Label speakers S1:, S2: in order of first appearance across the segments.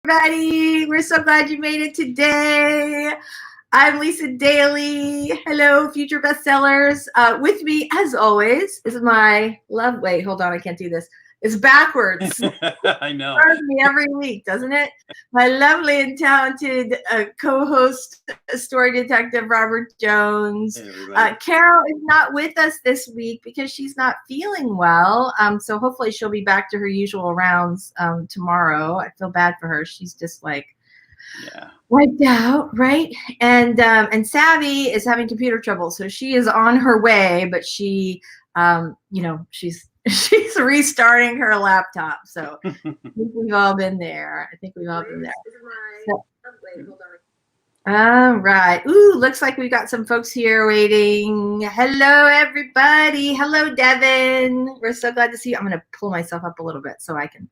S1: everybody. We're so glad you made it today. I'm Lisa Daly. Hello, future bestsellers. With me, as always, is my love. Wait, hold on. I can't do this. It's backwards.
S2: I know.
S1: It starts me every week, doesn't it? My lovely and talented co-host, story detective Robert Jones.
S2: Hey,
S1: Carol is not with us this week because she's not feeling well. So hopefully she'll be back to her usual rounds tomorrow. I feel bad for her. She's just like wiped out, right? And Savvy is having computer trouble, so she is on her way, but she, she's restarting her laptop. So I think we've all been there. So, all right. Ooh, looks like we've got some folks here waiting. Hello, everybody. Hello, Devin. We're so glad to see you. I'm going to pull myself up a little bit so I can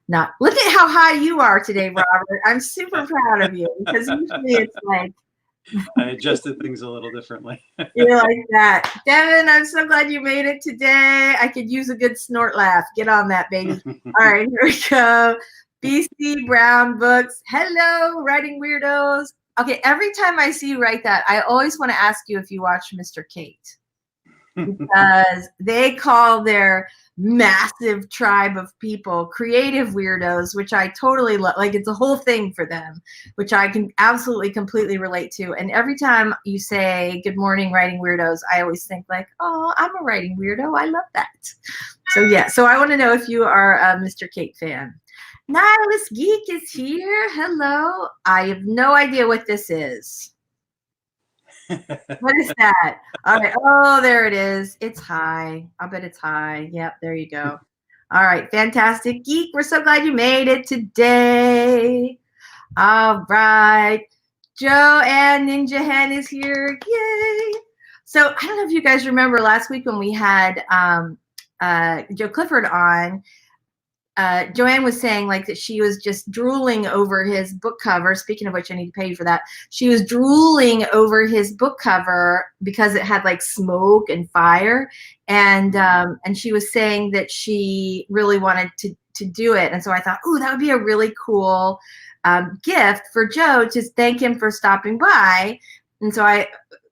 S1: not look at how high you are today, Robert. I'm super proud of you because usually it's like
S2: I adjusted things a little differently.
S1: You're like that. Devin, I'm so glad you made it today. I could use a good snort laugh. Get on that, baby. All right, here we go. BC Brown Books. Hello, writing weirdos. Okay, every time I see you write that, I always want to ask you if you watch Mr. Kate. Because they call their massive tribe of people creative weirdos, which I totally love. Like, it's a whole thing for them, which I can absolutely completely relate to. And every time you say good morning writing weirdos, I always think like, oh, I'm a writing weirdo. I love that. So yeah, so I want to know if you are a Mr. Kate fan. Nihilist Geek is here. Hello. I have no idea what this is. What is that? All right. Oh, there it is. It's high. I'll bet it's high. Yep, there you go. All right. Fantastic Geek. We're so glad you made it today. All right. Joan Ninja Hen is here. Yay. So I don't know if you guys remember last week when we had Joe Clifford on. Joanne was saying like that she was just drooling over his book cover. Speaking of which, I need to pay you for that. She was drooling over his book cover because it had like smoke and fire, and she was saying that she really wanted to do it. And so I thought, ooh, that would be a really cool gift for Joe to thank him for stopping by. And so I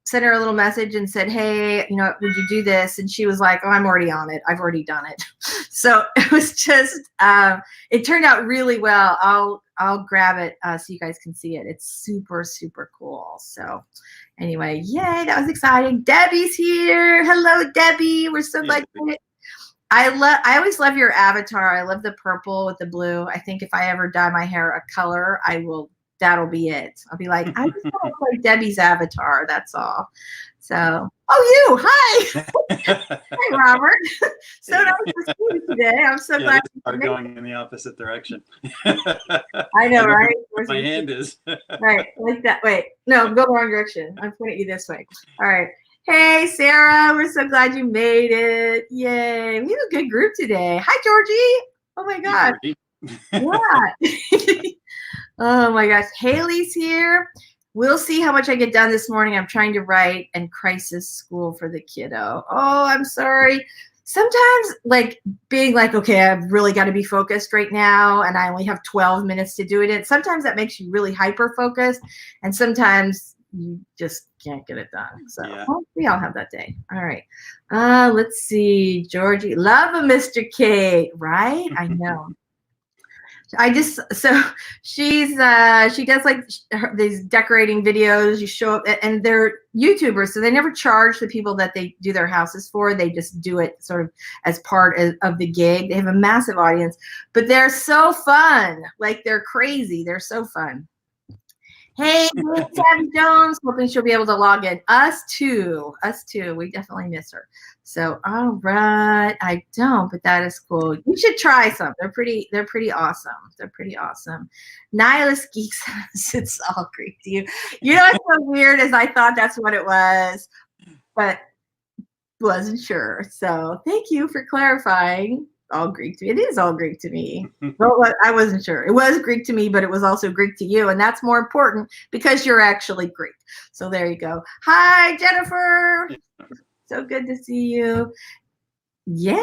S1: sent her a little message and said, hey, you know, would you do this? And she was like, oh, I'm already on it. I've already done it. So it was just, it turned out really well. I'll grab it so you guys can see it. It's super, super cool. So anyway, yay, that was exciting. Debbie's here. Hello, Debbie. We're so glad you did it. I always love your avatar. I love the purple with the blue. I think if I ever dye my hair a color, that'll be it. I'll be like, I just want to play Debbie's avatar. That's all. So, oh, you. Hi. Hey, Robert. So nice to see you today. I'm so glad
S2: you're going in the opposite direction.
S1: I know, right?
S2: Where my hand is.
S1: Right, like that. Wait, no, go the wrong direction. I'm pointing you this way. All right. Hey, Sarah. We're so glad you made it. Yay. We have a good group today. Hi, Georgie. Oh, my God. Yeah. Oh my gosh, Haley's here. We'll see how much I get done this morning. I'm trying to write and crisis school for the kiddo. Oh, I'm sorry. Sometimes like being like, okay, I've really got to be focused right now and I only have 12 minutes to do it. Sometimes that makes you really hyper focused and sometimes you just can't get it done. So we all have that day. All right. Let's see, Georgie. Love a Mr. Kate, right? I know. So she does like these decorating videos. You show up and they're YouTubers, so they never charge the people that they do their houses for. They just do it sort of as part of the gig. They have a massive audience, but they're so fun. Like they're crazy. They're so fun. Hey, Tabby Jones, hoping she'll be able to log in. Us too. We definitely miss her. So, all right. I don't, but that is cool. You should try some. They're pretty awesome. Nihilist Geeks, it's all Greek to you. You know what's so weird is I thought that's what it was, but wasn't sure. So thank you for clarifying. All Greek to me. It is all Greek to me. Well, I wasn't sure. It was Greek to me, but it was also Greek to you. And that's more important because you're actually Greek. So there you go. Hi, Jennifer. So good to see you. Yay,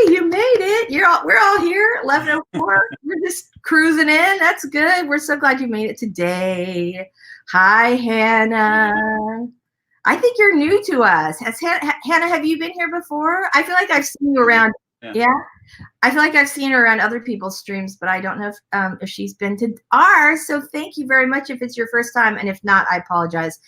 S1: you made it. We're all here. 11:04. We're just cruising in. That's good. We're so glad you made it today. Hi, Hannah. I think you're new to us. Hannah, have you been here before? I feel like I've seen you around. Yeah. I feel like I've seen her around other people's streams, but I don't know if she's been to ours. So thank you very much if it's your first time. And if not, I apologize.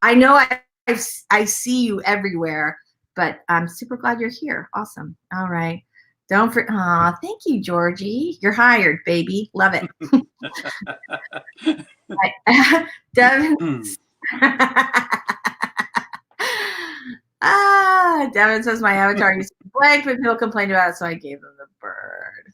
S1: I know I see you everywhere. But I'm super glad you're here. Awesome. All right. Don't forget. Aw, thank you, Georgie. You're hired, baby. Love it. Devin. Devin says my avatar used to be blank, but people complained about it, so I gave them the bird.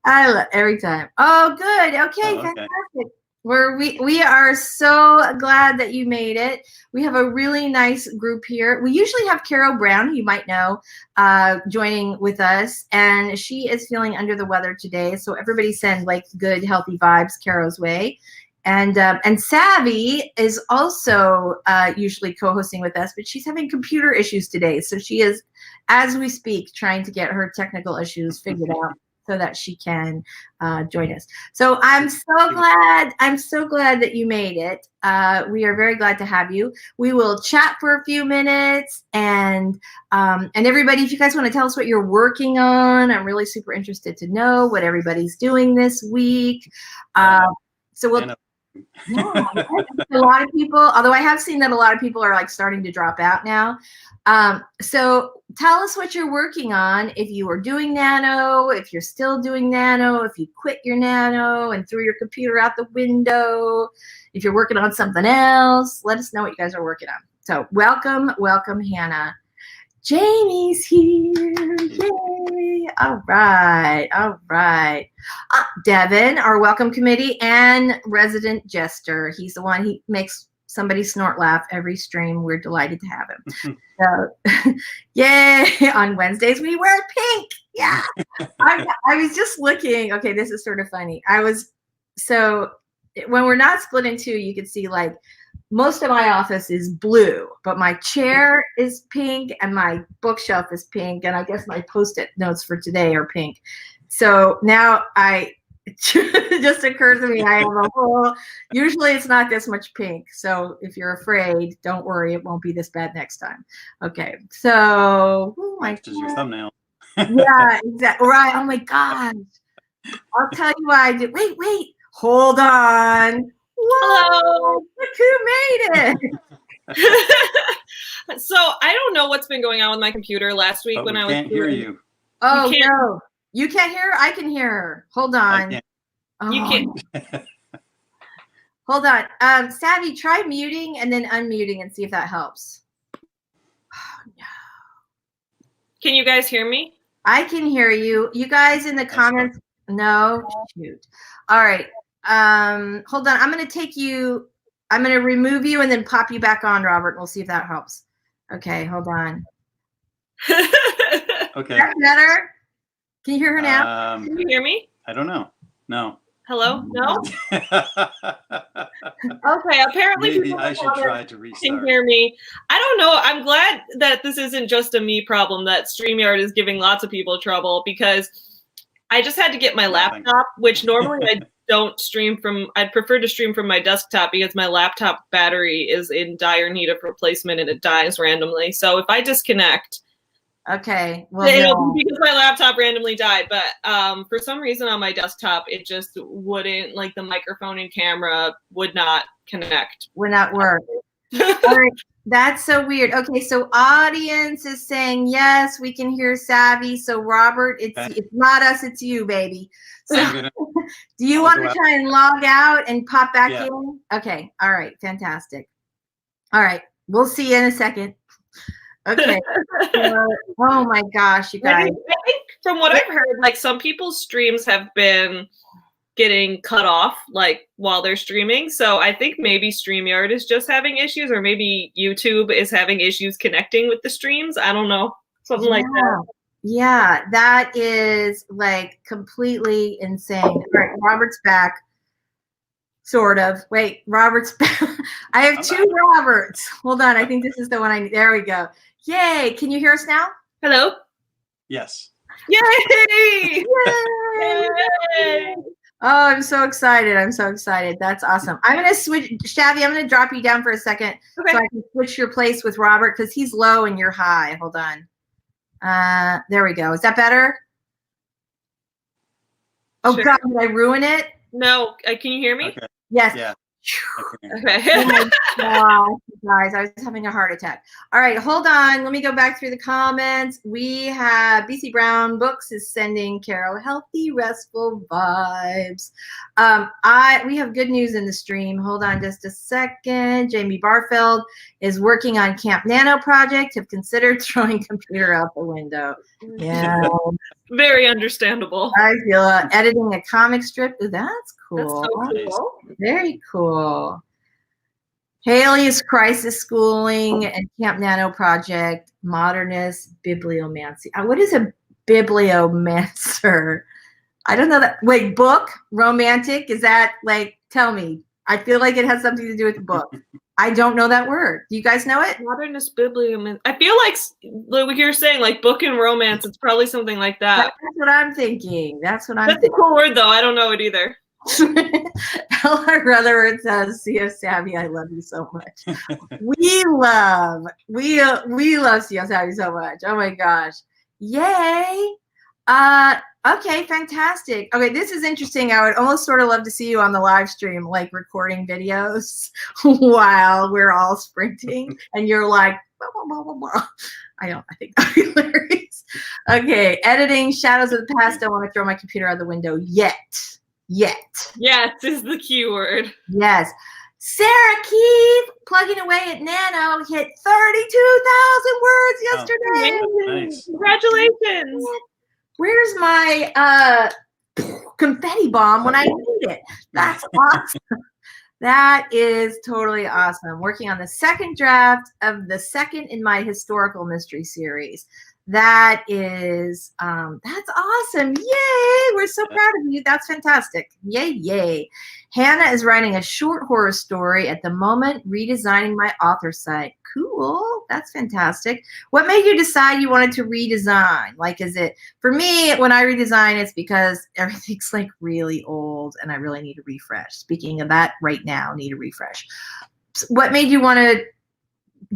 S1: I love every time. Oh, good. Okay, fantastic. We are so glad that you made it. We have a really nice group here. We usually have Carrow Brown, who you might know, joining with us, and she is feeling under the weather today. So everybody send like good, healthy vibes Carrow's way. And Savvy is also usually co-hosting with us, but she's having computer issues today. So she is, as we speak, trying to get her technical issues figured out so that she can join us. So I'm so glad that you made it. We are very glad to have you. We will chat for a few minutes, and everybody, if you guys want to tell us what you're working on, I'm really super interested to know what everybody's doing this week. So we'll. Yeah, a lot of people, although I have seen that a lot of people are like starting to drop out now. So tell us what you're working on. If you are doing Nano, if you're still doing Nano, if you quit your Nano and threw your computer out the window, if you're working on something else, let us know what you guys are working on. So welcome, Hannah. Jamie's here. Yay. All right. Devin, our welcome committee and resident jester. He's the one, he makes somebody snort laugh every stream. We're delighted to have him. So, yay. On Wednesdays, we wear pink. Yeah. I was just looking. Okay, this is sort of funny. So when we're not split in two, you can see like, most of my office is blue, but my chair is pink and my bookshelf is pink. And I guess my Post-it notes for today are pink. So now it just occurs to me, I have a whole, usually it's not this much pink. So if you're afraid, don't worry, it won't be this bad next time. Okay. So, oh my God.
S2: This is your thumbnail.
S1: Yeah, exactly. Right. Oh my gosh. I'll tell you why I did. Wait, hold on. Whoa, look who made
S3: it. So I don't know what's been going on with my computer last week when I was.
S2: Can't hear you.
S1: Oh, no. You can't hear her? I can hear her. Hold on.
S3: You can't.
S1: Hold on. Savvy, try muting and then unmuting and see if that helps. Oh, no.
S3: Can you guys hear me?
S1: I can hear you. You guys in the comments. No. Shoot. All right. Hold on. I'm going to remove you and then pop you back on, Robert. We'll see if that helps. Okay, hold on.
S2: Okay.
S1: That's better. Can you hear her now?
S3: Can you hear me?
S2: I don't know. No.
S3: Hello? No? Okay, apparently
S2: maybe I should try to restart.
S3: Can hear me. I don't know. I'm glad that this isn't just a me problem, that StreamYard is giving lots of people trouble, because I just had to get my laptop, which normally I don't stream from. I'd prefer to stream from my desktop because my laptop battery is in dire need of replacement and it dies randomly. So if I disconnect,
S1: okay, well,
S3: it'll be because my laptop randomly died. But for some reason on my desktop, it just wouldn't, like the microphone and camera would not connect.
S1: Would not work. All right. That's so weird. Okay, so audience is saying yes, we can hear Savvy. So Robert, it's not us, it's you, baby. So do you want to try and log out and pop back in? Okay. All right. Fantastic. All right. We'll see you in a second. Okay. Oh my gosh, you guys.
S3: I think from what I've heard, like some people's streams have been getting cut off like while they're streaming. So I think maybe StreamYard is just having issues, or maybe YouTube is having issues connecting with the streams. I don't know. Something like that.
S1: Yeah, that is like completely insane. All right, Robert's back. Sort of. Wait, Robert's back. I have two Roberts. Hold on. I think this is the one there we go. Yay. Can you hear us now?
S3: Hello.
S2: Yes.
S3: Yay!
S1: Yay! Oh, I'm so excited. I'm so excited. That's awesome. I'm going to switch. Shavy, I'm going to drop you down for a second so I can switch your place with Robert because he's low and you're high. Hold on. There we go. Is that better? Oh,
S3: Sure.
S1: God, did I ruin it?
S3: No. Can you hear me?
S2: Okay.
S1: Yes.
S2: Yeah.
S3: Okay.
S1: Oh my gosh, guys, I was having a heart attack. All right, hold on. Let me go back through the comments. We have BC Brown Books is sending Carol healthy, restful vibes. We have good news in the stream. Hold on just a second. Jamie Barfeld is working on Camp Nano project. Have considered throwing computer out the window. Yeah.
S3: Very understandable.
S1: I feel editing a comic strip. Ooh, that's cool.
S3: That's so cool.
S1: Very cool. Haley's crisis schooling and Camp Nano project, modernist bibliomancy. What is a bibliomancer? I don't know that. Wait, book? Romantic? Is that like, tell me. I feel like it has something to do with the book. I don't know that word. Do you guys know it?
S3: Modernist bibliomancy. I feel like you're saying, like book and romance. It's probably something like that.
S1: That's what I'm thinking. That's what I'm
S3: That's a cool word, though. I don't know it either.
S1: Ella Rutherford says, "C.O. Savvy, I love you so much." we love C.O. Savvy so much. Oh my gosh. Yay. Okay, fantastic. Okay, this is interesting. I would almost sort of love to see you on the live stream, like recording videos while we're all sprinting and you're like, blah, blah, blah, blah, blah. I think that'd be hilarious. Okay, editing Shadows of the Past. Don't want to throw my computer out the window yet. Yes
S3: is the key word.
S1: Yes. Sarah Keeve, plugging away at Nano, hit 32,000 words yesterday.
S2: Oh, nice.
S3: Congratulations.
S1: Where's my confetti bomb when I need it? That's awesome. That is totally awesome. Working on the second draft of the second in my historical mystery series. That is, that's awesome. Yay. We're so proud of you. That's fantastic. Yay, yay. Hannah is writing a short horror story at the moment, redesigning my author site. Cool. That's fantastic. What made you decide you wanted to redesign? Like, is it, for me, when I redesign, it's because everything's like really old and I really need a refresh. Speaking of that, right now, need a refresh. What made you want to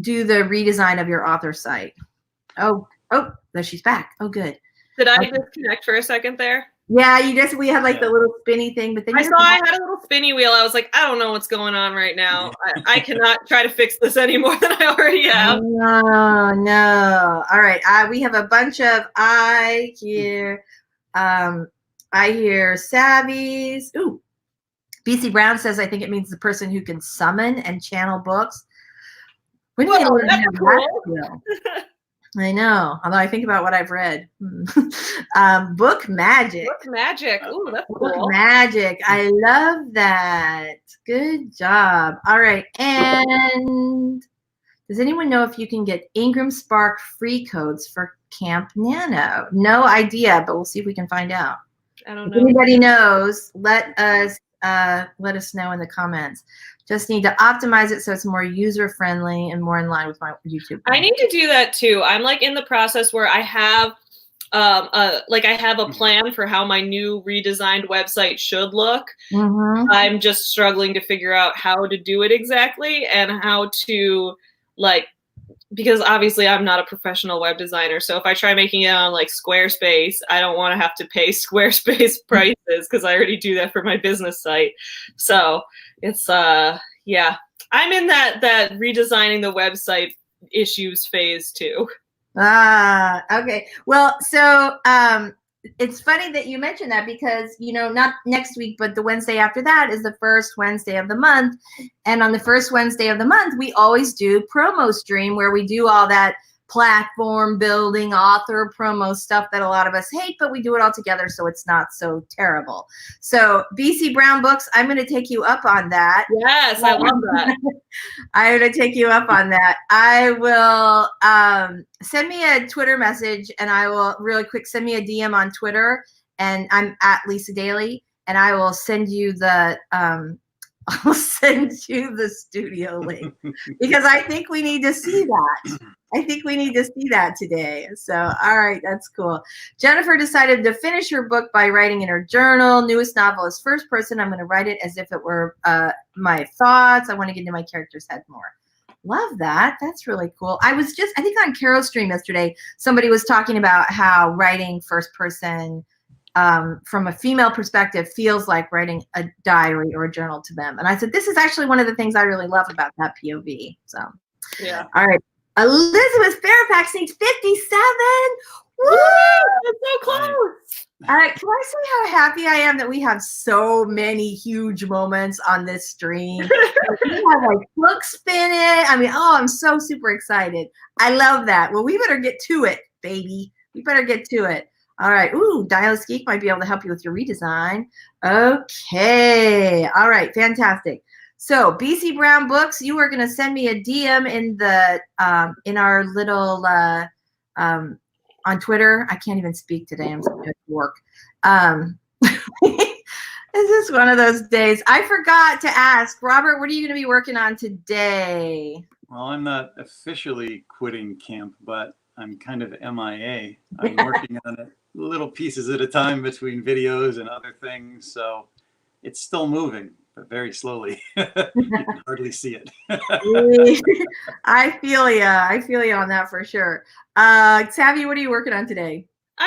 S1: do the redesign of your author site? Oh, there she's back. Oh, good.
S3: Did I disconnect for a second there?
S1: Yeah, we had like the little spinny thing, but then
S3: I saw I had a little spinny wheel. I was like, I don't know what's going on right now. I cannot try to fix this any more than I already have.
S1: No. All right. We have a bunch of I hear savvies. Ooh. BC Brown says, I think it means the person who can summon and channel books. When do you learn to have that skill? I know, although I think about what I've read. Book magic.
S3: Book magic. Ooh, that's cool.
S1: Book magic. I love that. Good job. All right. And does anyone know if you can get Ingram Spark free codes for Camp Nano? No idea, but we'll see if we can find out.
S3: I don't know.
S1: If anybody knows, let us know in the comments. Just need to optimize it so it's more user-friendly and more in line with my YouTube.
S3: I need to do that too. I'm like in the process where I have a plan for how my new redesigned website should look.
S1: Mm-hmm.
S3: I'm just struggling to figure out how to do it exactly and how to because obviously I'm not a professional web designer. So if I try making it on like Squarespace, I don't want to have to pay Squarespace prices because I already do that for my business site. So it's yeah, I'm in that redesigning the website issues phase too.
S1: Okay. Well, so it's funny that you mentioned that because, not next week, but the Wednesday after that is the first Wednesday of the month. And on the first Wednesday of the month, we always do promo stream where we do all that platform building, author promo stuff that a lot of us hate, but we do it all together so it's not so terrible. So BC Brown Books, I'm going to take you up on that.
S3: Yes, I love that.
S1: I'm going to take you up on that. I will send me a Twitter message and I will really quick send me a DM on Twitter and I'm at Lisa Daly and I will send you the I'll send you the studio link because I think we need to see that. I think we need to see that today. So, all right, that's cool. Jennifer decided to finish her book by writing in her journal. Newest novel is first person. I'm going to write it as if it were my thoughts. I want to get into my character's head more. Love that. That's really cool. I think on Carrow's stream yesterday, somebody was talking about how writing first person from a female perspective feels like writing a diary or a journal to them. And I said, this is actually one of the things I really love about that POV. So,
S3: yeah.
S1: All right. Elizabeth Fairfax needs 57. Woo!
S3: That's so close.
S1: Can I say how happy I am that we have so many huge moments on this stream? We have like book spin it. I mean, oh, I'm so super excited. I love that. Well, we better get to it, baby. We better get to it. All right. Ooh, Dialis Geek might be able to help you with your redesign. Okay. All right. Fantastic. So BC Brown Books, you are going to send me a DM in the in our little on Twitter. I can't even speak today. I'm so at work. This is one of those days. I forgot to ask, Robert, what are you going to be working on today?
S2: Well, I'm not officially quitting camp, but I'm kind of MIA. I'm working on it little pieces at a time between videos and other things. So it's still moving, but very slowly. You can hardly see it.
S1: I feel ya. I feel ya on that for sure. Savvy, what are you working on today?
S3: I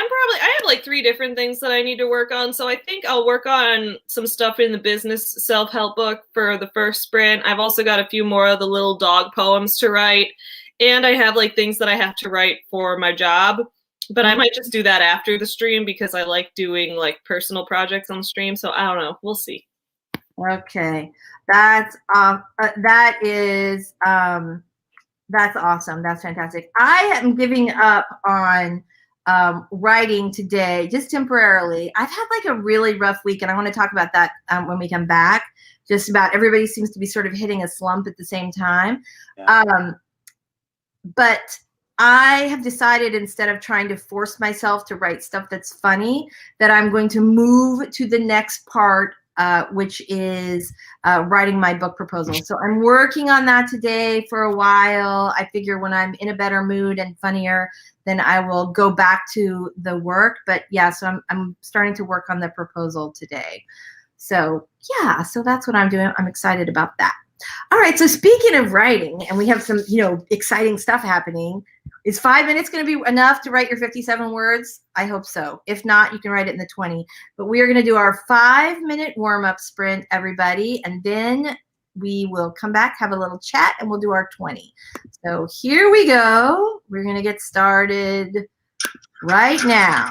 S3: have like 3 different things that I need to work on. So I think I'll work on some stuff in the business self-help book for the first sprint. I've also got a few more of the little dog poems to write. And I have like things that I have to write for my job. But I might just do that after the stream because I like doing like personal projects on the stream. So I don't know. We'll see.
S1: Okay. That's awesome. That's fantastic. I am giving up on writing today, just temporarily. I've had like a really rough week, and I want to talk about that when we come back. Just about everybody seems to be sort of hitting a slump at the same time.
S2: Yeah.
S1: But I have decided, instead of trying to force myself to write stuff that's funny, that I'm going to move to the next part, which is writing my book proposal. So I'm working on that today for a while. I figure when I'm in a better mood and funnier, then I will go back to the work. But yeah, so I'm starting to work on the proposal today. So yeah, so that's what I'm doing. I'm excited about that. All right, so speaking of writing, and we have some, exciting stuff happening. Is 5 minutes going to be enough to write your 57 words? I hope so. If not, you can write it in the 20. But we are going to do our 5-minute warm-up sprint, everybody, and then we will come back, have a little chat, and we'll do our 20. So here we go. We're going to get started right now.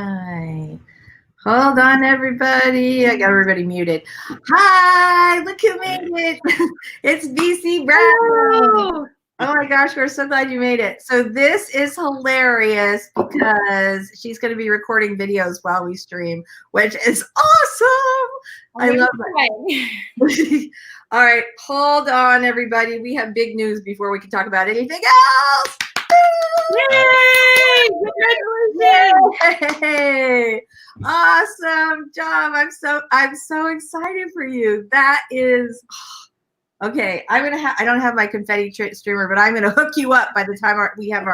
S1: Hi. Hold on, everybody. I got everybody muted. Hi, look who made it. It's BC Brown.
S3: Hello.
S1: Oh my gosh, we're so glad you made it. So this is hilarious because she's going to be recording videos while we stream, which is awesome. I love it. All right, hold on, everybody. We have big news before we can talk about anything else.
S3: Yay! Congratulations!
S1: Yay! Awesome job. I'm so excited for you. That is okay. I don't have my confetti streamer, but I'm gonna hook you up by the time we have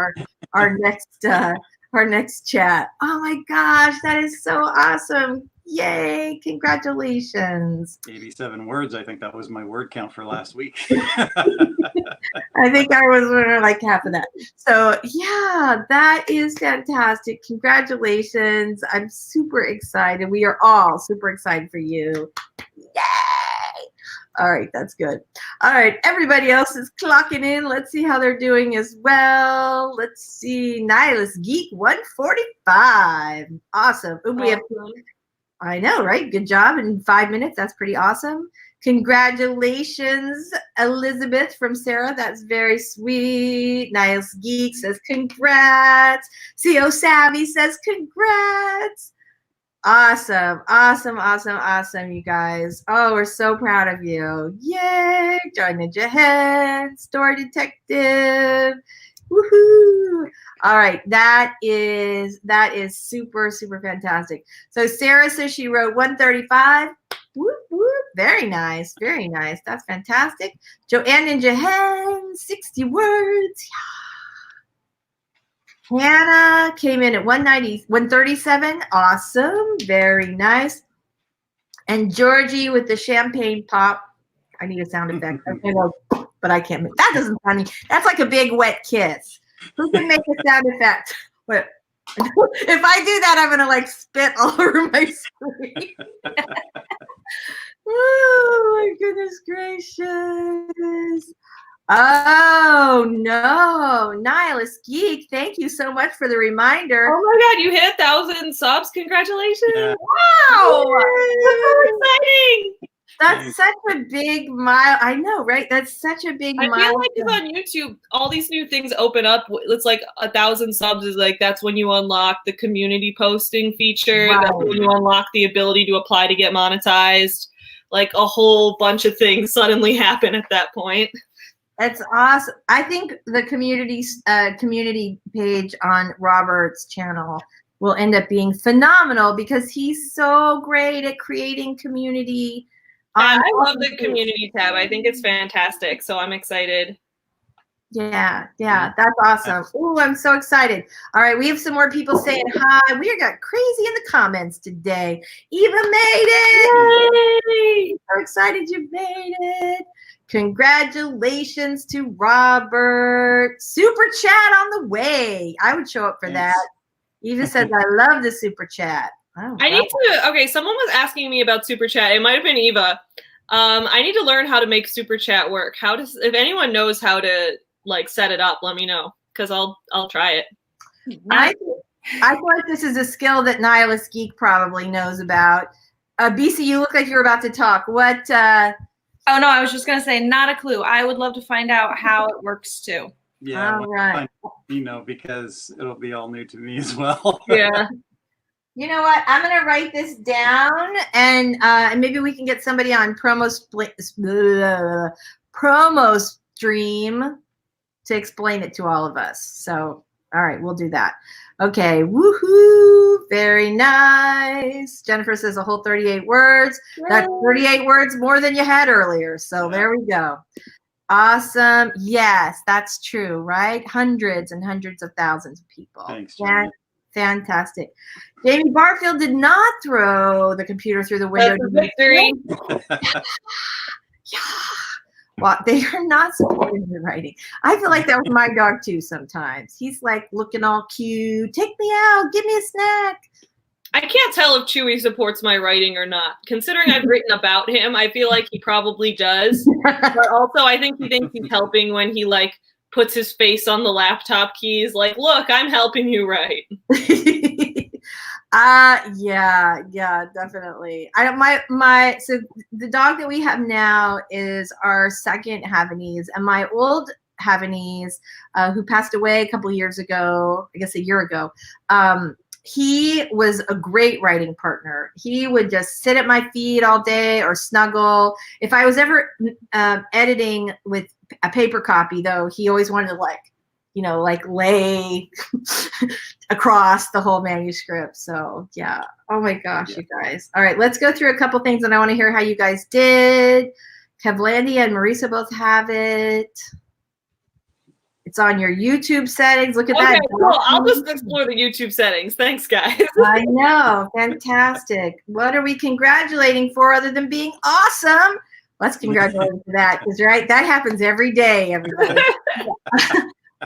S1: our next chat. Oh my gosh, that is so awesome. Yay, congratulations.
S2: 87 words. I think that was my word count for last week.
S1: I think I was like half of that. So yeah, that is fantastic. Congratulations. I'm super excited. We are all super excited for you. Yay! All right, that's good. All right, everybody else is clocking in. Let's see how they're doing as well. Let's see. Nihilist Geek 145. Awesome. Ooh, we have, I know, right? Good job in 5 minutes. That's pretty awesome. Congratulations, Elizabeth from Sarah. That's very sweet. Niles Geek says congrats. CO Savvy says congrats. Awesome, awesome, awesome, awesome, you guys. Oh, we're so proud of you. Yay! Joan Ninja Hen, Story Detective. Woohoo! All right, that is super, super fantastic. So Sarah says she wrote 135. Whoop, whoop. Very nice. Very nice. That's fantastic. Joan Ninja Hen, 60 words. Hannah came in at 137. Awesome. Very nice. And Georgie with the champagne pop. I need a sound effect. Okay, well, but I can't make that. Doesn't sound me. That's like a big wet kiss. Who can make a sound effect? What? If I do that, I'm gonna like spit all over my screen. Oh my goodness gracious. Oh no, Nihilist Geek, thank you so much for the reminder.
S3: Oh my god, you hit 1,000 subs. Congratulations.
S2: Yeah.
S3: Wow. That's so exciting.
S1: That's such a big mile. I know, right? That's such a big mile.
S3: I feel like it's on YouTube, all these new things open up. It's like 1,000 subs is like, that's when you unlock the community posting feature.
S1: Right.
S3: That's when you unlock the ability to apply to get monetized. Like a whole bunch of things suddenly happen at that point.
S1: That's awesome. I think the community page on Robert's channel will end up being phenomenal because he's so great at creating community.
S3: I love the community tab. I think it's fantastic. So I'm excited.
S1: Yeah, that's awesome. Ooh, I'm so excited. All right, we have some more people saying hi. We got crazy in the comments today. Eva made it. Yay! So excited you made it. Congratulations to Robert. Super chat on the way. I would show up for that. Eva says, I love the super chat. Oh,
S3: I need to, okay, someone was asking me about super chat. It might have been Eva. I need to learn how to make super chat work. If anyone knows how to like set it up, let me know because I'll try it.
S1: I feel like this is a skill that Nihilist Geek probably knows about. BC, you look like you're about to talk. What?
S4: Oh no, I was just gonna say, not a clue. I would love to find out how it works too.
S2: Yeah,
S1: all right.
S2: Because it'll be all new to me as well.
S3: Yeah.
S1: You know what? I'm gonna write this down, and maybe we can get somebody on promo stream to explain it to all of us. So, all right, we'll do that. Okay, woohoo! Very nice. Jennifer says a whole 38 words. Yay. That's 38 words more than you had earlier. So there we go. Awesome. Yes, that's true, right? Hundreds and hundreds of thousands of people.
S2: Thanks,
S1: Jamie. Fantastic. Jamie Barfield did not throw the computer through the window.
S3: Victory.
S1: Yeah. Well, they are not supporting your writing. I feel like that was my dog too sometimes. He's like looking all cute. Take me out. Give me a snack.
S3: I can't tell if Chewy supports my writing or not. Considering I've written about him, I feel like he probably does. But also, I think he thinks he's helping when he like puts his face on the laptop keys. Like, look, I'm helping you write.
S1: Yeah, definitely. I don't so the dog that we have now is our second Havanese, and my old Havanese, who passed away a couple years ago, I guess a year ago, he was a great writing partner. He would just sit at my feet all day or snuggle. If I was ever editing with a paper copy, though, he always wanted to lay across the whole manuscript. So yeah. Oh my gosh, you guys. All right, let's go through a couple things, and I want to hear how you guys did. Kevlandia and Marisa both have it. It's on your YouTube settings. Look at that.
S3: Okay, cool. I'll just explore the YouTube settings. Thanks, guys.
S1: I know. Fantastic. What are we congratulating for other than being awesome? Let's congratulate for that, because right, that happens every day, everybody.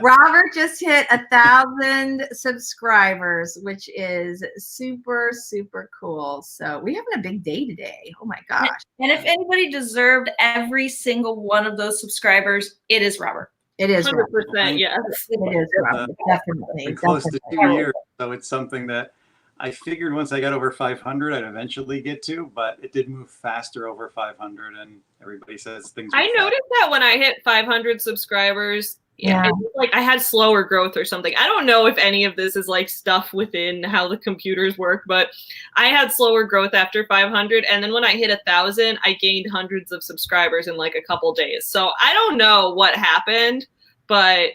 S1: Robert just hit 1,000 subscribers, which is super, super cool. So we're having a big day today. Oh my gosh.
S4: And if anybody deserved every single one of those subscribers, it is Robert.
S1: It is
S3: 100%,
S1: Robert.
S3: yes.
S1: It is Robert. Definitely.
S2: Close to 2 years, so it's something that I figured once I got over 500, I'd eventually get to, but it did move faster over 500, and everybody says things.
S3: I noticed that when I hit 500 subscribers, it was like I had slower growth or something. I don't know if any of this is like stuff within how the computers work, but I had slower growth after 500. And then when I hit 1,000, I gained hundreds of subscribers in like a couple days. So I don't know what happened, but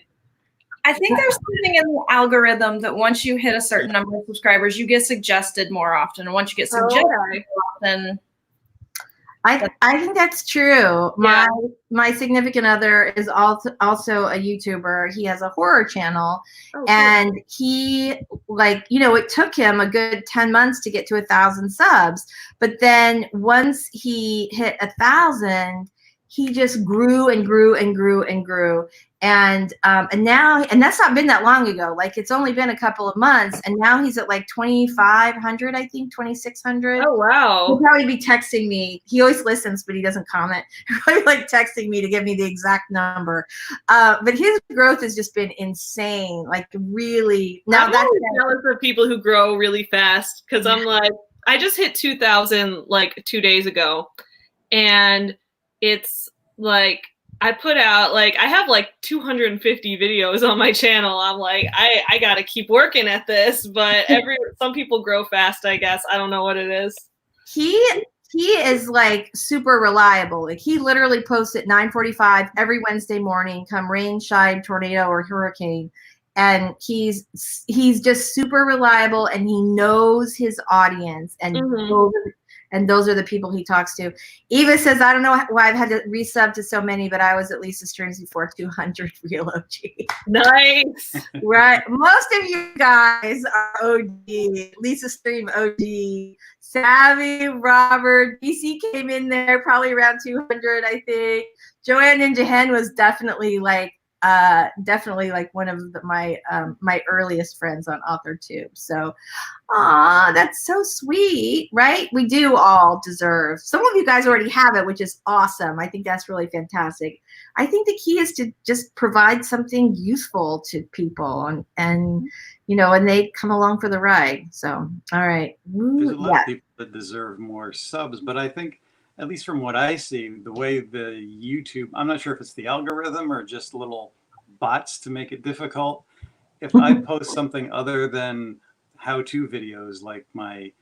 S4: I think there's something in the algorithm that once you hit a certain number of subscribers, you get suggested more often. And once you get suggested more often,
S1: I think that's true. My significant other is also a YouTuber. He has a horror channel, and he it took him a good 10 months to get to 1,000 subs. But then once he hit 1,000, he just grew and grew and grew and grew. And now, and that's not been that long ago. Like, it's only been a couple of months, and now he's at like 2,500, I think, 2,600.
S3: Oh wow!
S1: He'll probably be texting me. He always listens, but he doesn't comment. He'll probably like texting me to give me the exact number. But his growth has just been insane. Like, really. Now
S3: I'm always jealous of people who grow really fast, because I'm like, I just hit 2,000 like 2 days ago, and it's like, I put out I have like 250 videos on my channel. I'm like, I gotta keep working at this, but some people grow fast, I guess. I don't know what it is.
S1: He is like super reliable. Like, he literally posts at 9:45 every Wednesday morning, come rain, shine, tornado, or hurricane. And he's just super reliable, and he knows his audience, and those are the people he talks to. Eva says, I don't know why I've had to resub to so many, but I was at least a streams before 200 real OG.
S3: Nice.
S1: Right. Most of you guys are OG. Lisa Stream OG. Savvy, Robert, DC came in there probably around 200, I think. Joan Ninja Hen was definitely like one of my earliest friends on Authortube. So, that's so sweet, right? We do all deserve. Some of you guys already have it, which is awesome. I think that's really fantastic. I think the key is to just provide something useful to people, and they come along for the ride. So, all right.
S2: There's a lot of people that deserve more subs, but I think, at least from what I see, the way the YouTube, I'm not sure if it's the algorithm or just little bots to make it difficult. If I post something other than how-to videos, like my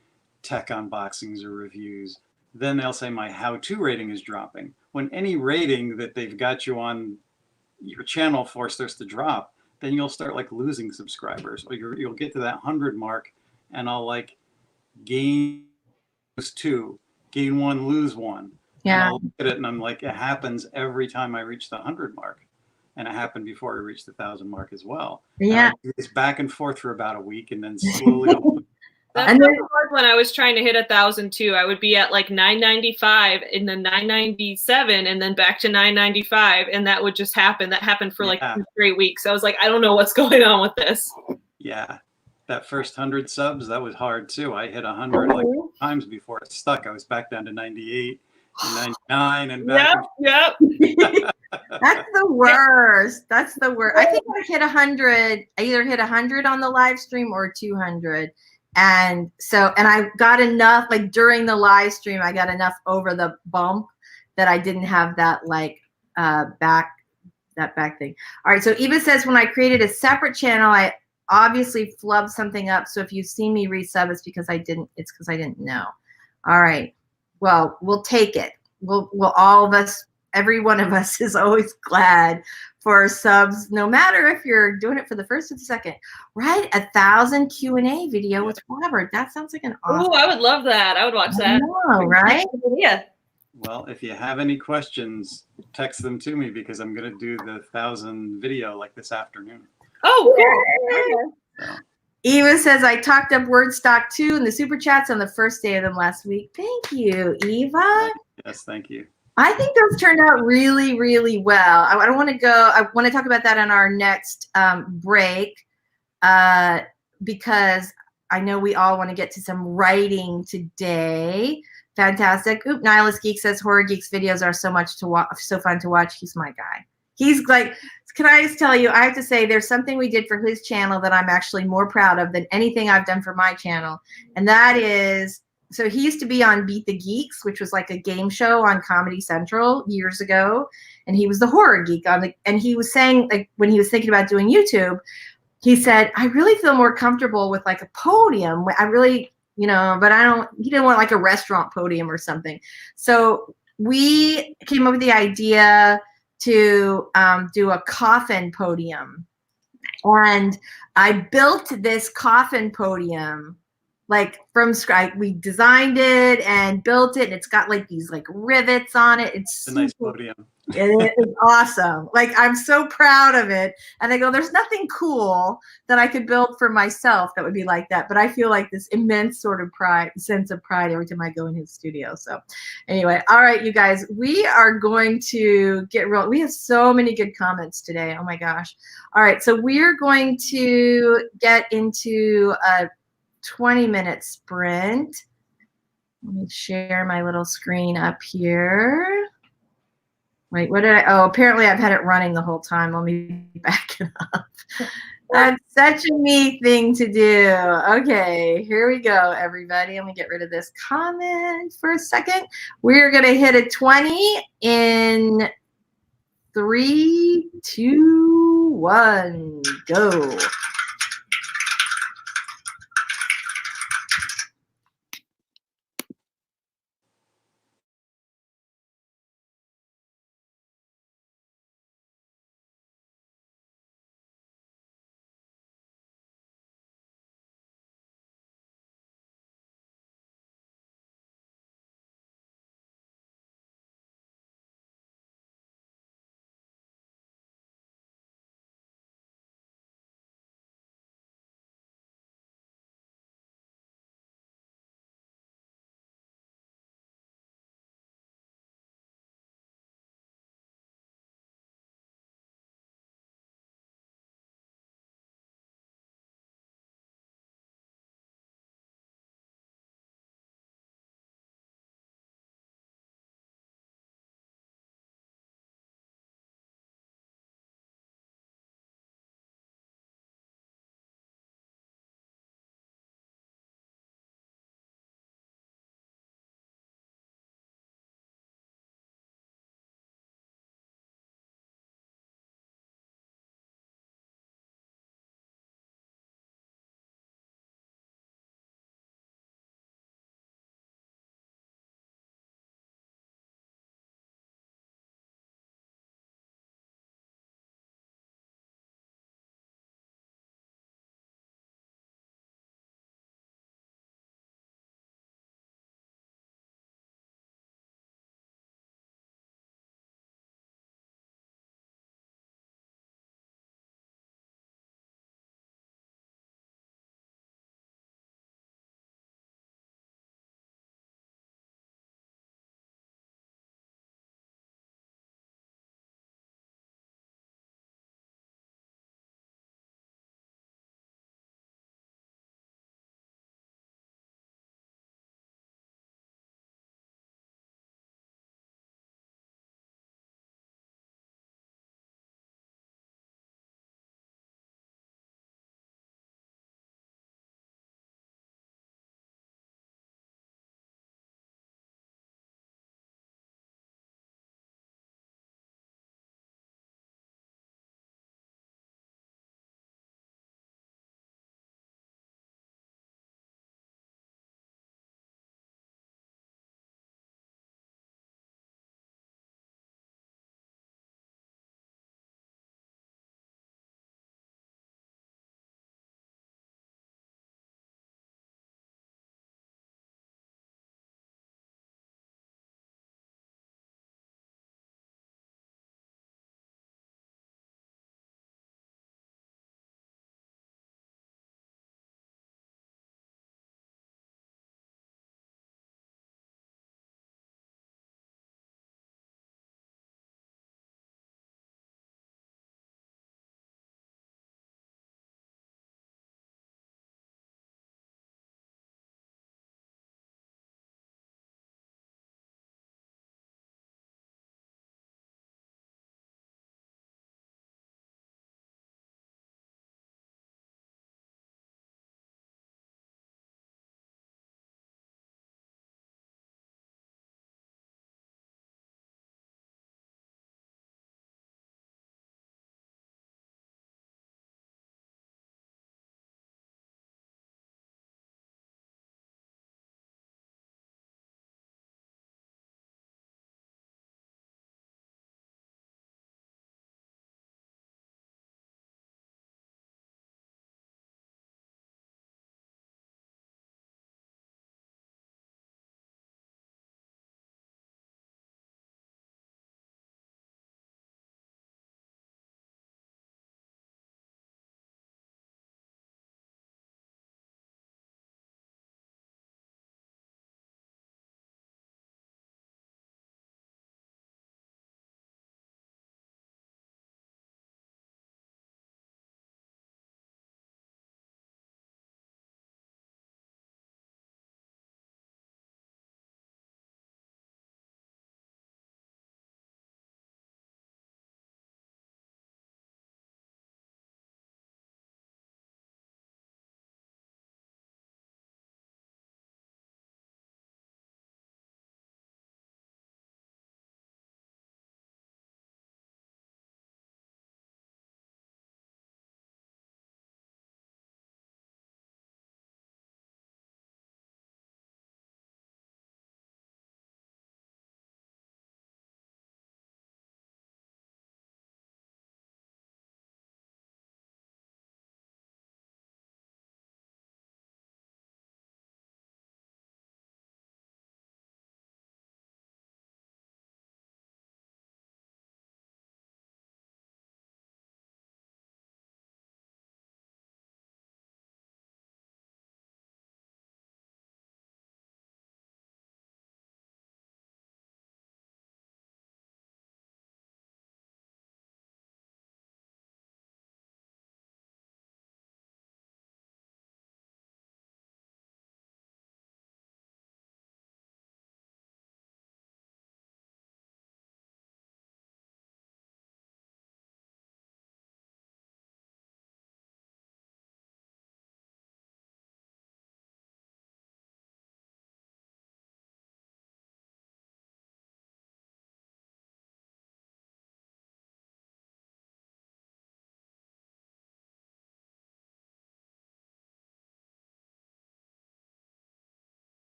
S2: tech unboxings or reviews, then they'll say my how-to rating is dropping. When any rating that they've got you on your channel for starts to drop, then you'll start like losing subscribers, or you'll get to that 100 mark, and I'll like gain 2. Gain 1, lose 1.
S1: Yeah.
S2: And I'll look at it and I'm like, it happens every time I reach the 100 mark. And it happened before I reached the 1,000 mark as well.
S1: Yeah.
S2: It's back and forth for about a week, and then slowly.
S3: That's hard when I was trying to hit 1,000 too. I would be at like 995 and then 997 and then back to 995, and that would just happen. That happened for like 2 straight weeks. I was like, I don't know what's going on with this.
S2: Yeah. That first 100 subs, that was hard too. I hit 100 like times before it stuck. I was back down to 98 and 99 and back.
S3: Yep.
S1: That's the worst. That's the worst. I think I hit 100. I either hit 100 on the live stream or 200. And so, and I got enough, like during the live stream, I got enough over the bump that I didn't have that like back thing. All right, so Eva says, when I created a separate channel, I obviously flubbed something up. So if you see me resub, it's because I didn't know. All right, well, we'll take it. We'll all of us, every one of us is always glad for subs, no matter if you're doing it for the first or the second. Right, 1,000 Q&A video with Robert. That sounds like an awesome.
S3: Oh, I would love that. I would watch that.
S1: I know, right?
S4: Yeah.
S2: Well, if you have any questions, text them to me because I'm going to do the 1,000 video like this afternoon.
S3: Oh, cool.
S2: So.
S1: Eva says, I talked up WordStock too in the super chats on the first day of them last week. Thank you, Eva.
S2: Yes, thank you.
S1: I think those turned out really, really well. I don't want to go, I want to talk about that in our next break because I know we all want to get to some writing today. Fantastic. Oop, Nihilist Geek says Horror Geeks videos are so much to watch, so fun to watch. He's my guy. He's like, can I just tell you, I have to say there's something we did for his channel that I'm actually more proud of than anything I've done for my channel. And that is, so he used to be on Beat the Geeks, which was like a game show on Comedy Central years ago. And he was the horror geek on the, and he was saying, like, when he was thinking about doing YouTube, he said, I really feel more comfortable with like a podium. I really, you know, but I don't, he didn't want like a restaurant podium or something. So we came up with the idea to do a coffin podium. And I built this coffin podium like from scratch. We designed it and built it, and it's got like these like rivets on it. It's
S2: a nice podium.
S1: It is awesome. Like, I'm so proud of it. And I go, there's nothing cool that I could build for myself that would be like that. But I feel like this immense sort of sense of pride every time I go in his studio. So anyway, all right, you guys, we are going to get real. We have so many good comments today. Oh my gosh. All right. So we're going to get into a 20-minute sprint. Let me share my little screen up here. Wait, what did I? Oh, apparently I've had it running the whole time. Let me back it up. That's such a me thing to do. Okay, here we go, everybody. Let me get rid of this comment for a second. We're going to hit a 20 in 3, 2, 1, go.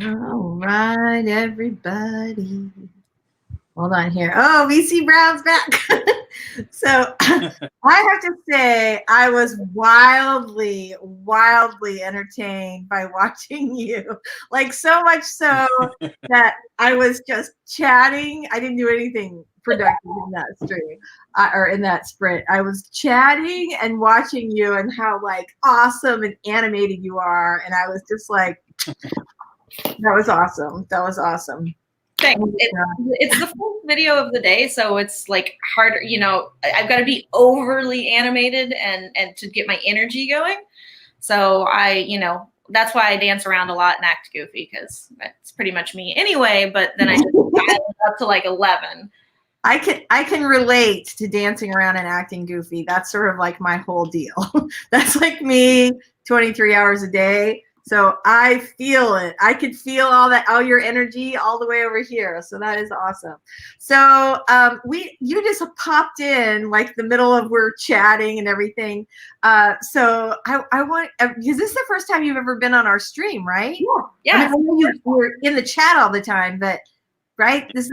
S1: All right, everybody. Hold on here. Oh, VC Brown's back. So I have to say, I was wildly, wildly entertained by watching you. Like, so much so that I was just chatting. I didn't do anything productive in that stream or in that sprint. I was chatting and watching you and how like awesome and animated you are. And I was just like, that was awesome. That was awesome.
S4: Thanks. It's the first video of the day, so it's like harder, you know, I've got to be overly animated and to get my energy going. So you know, that's why I dance around a lot and act goofy, because that's pretty much me anyway, but then I just dial it up to like 11.
S1: I can relate to dancing around and acting goofy. That's sort of like my whole deal. That's like me 23 hours a day. So I feel it. I could feel all your energy all the way over here. So that is awesome. So you just popped in like the middle of we're chatting and everything. So I want, because this is the first time you've ever been on our stream, right?
S4: Yeah.
S1: I mean, I know you're in the chat all the time, but right? This is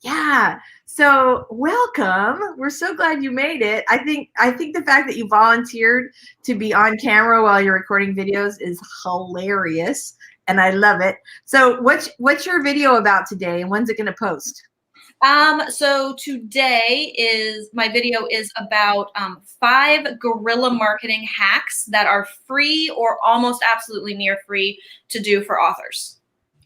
S1: yeah. So welcome. We're so glad you made it. I think the fact that you volunteered to be on camera while you're recording videos is hilarious, and I love it. So what's your video about today, and when's it going to post?
S4: So today my video is about 5 guerrilla marketing hacks that are free or almost absolutely near free to do for authors.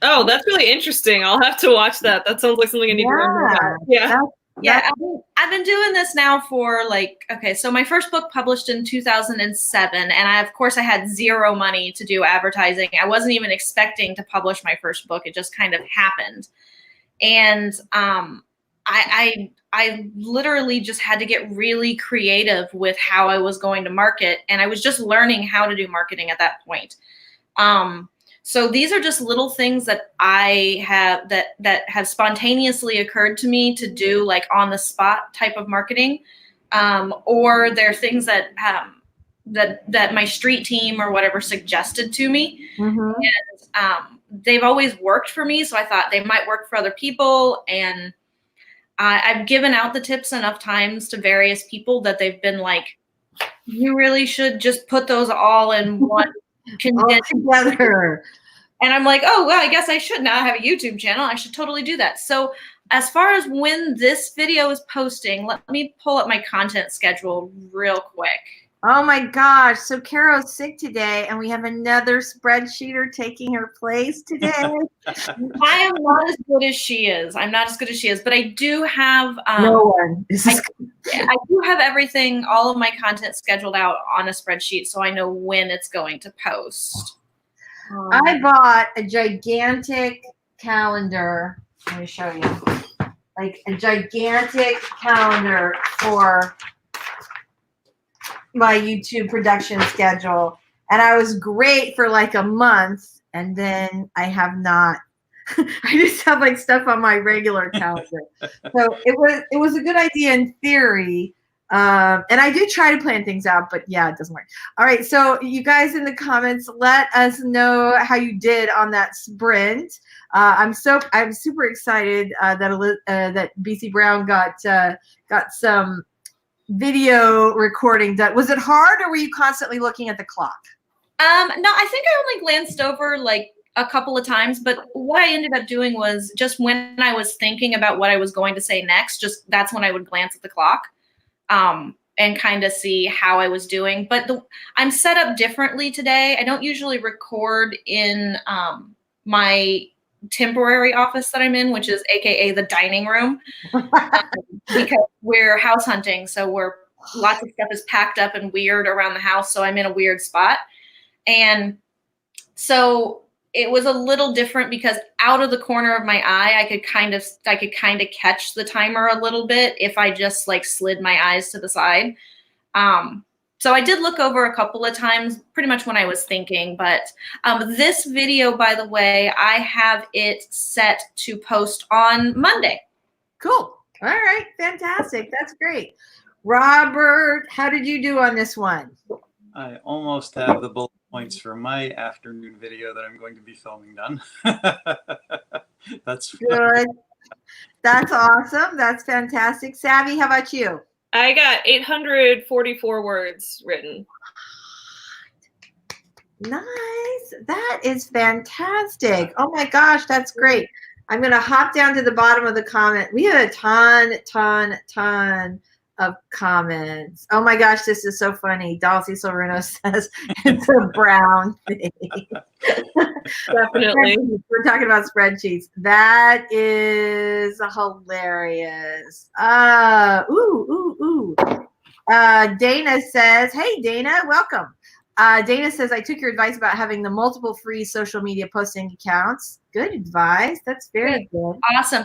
S3: Oh, that's really interesting. I'll have to watch that. That sounds like something I need to learn more about. Yeah.
S4: Yeah, I've been doing this now for like, okay, so my first book published in 2007, and of course I had 0 money to do advertising. I wasn't even expecting to publish my first book. It just kind of happened. And I literally just had to get really creative with how I was going to market, and I was just learning how to do marketing at that point. So these are just little things that I have that have spontaneously occurred to me to do, like on the spot type of marketing, or they're things that that my street team or whatever suggested to me, and they've always worked for me. So I thought they might work for other people, and I've given out the tips enough times to various people that they've been like, "You really should just put those all in one."
S1: Together.
S4: And I'm like, oh, well, I guess I should. Now I have a YouTube channel. I should totally do that. So as far as when this video is posting, let me pull up my content schedule real quick.
S1: Oh my gosh. So Carrow's sick today, and we have another spreadsheeter taking her place today.
S4: I am not as good as she is. I'm not as good as she is, but I do have
S1: no one.
S4: I do have everything, all of my content scheduled out on a spreadsheet, so I know when it's going to post.
S1: I bought a gigantic calendar. Let me show you. Like a gigantic calendar for my YouTube production schedule. And I was great for like a month, and then I have not. I just have like stuff on my regular calendar. So it was a good idea in theory. And I do try to plan things out, but yeah, it doesn't work. All right. So you guys in the comments, let us know how you did on that sprint. I'm super excited that BC Brown got some video recording done. Was it hard, or were you constantly looking at the clock?
S4: No, I think I only glanced over like a couple of times, but what I ended up doing was just when I was thinking about what I was going to say next, just that's when I would glance at the clock and kind of see how I was doing. But I'm set up differently today. I don't usually record in my temporary office that I'm in, which is AKA the dining room, because we're house hunting. So lots of stuff is packed up and weird around the house. So I'm in a weird spot. And so it was a little different because out of the corner of my eye, I could kind of catch the timer a little bit if I just like slid my eyes to the side. So I did look over a couple of times, pretty much when I was thinking. But this video, by the way, I have it set to post on Monday.
S1: Cool. All right. Fantastic. That's great. Robert, how did you do on this one?
S2: I almost have the bullet points for my afternoon video that I'm going to be filming done. That's
S1: Good. That's awesome. That's fantastic. Savvy, how about you?
S3: I got 844 words written.
S1: Nice. That is fantastic. Oh my gosh, that's great. I'm going to hop down to the bottom of the comment. We had a ton of comments. Oh my gosh, this is so funny. DAL CECIL RUNO says it's a brown thing.
S3: Definitely.
S1: We're talking about spreadsheets. That is hilarious. Dana says, hey, Dana, welcome. Dana says, I took your advice about having the multiple free social media posting accounts. Good advice. That's very good.
S4: Awesome.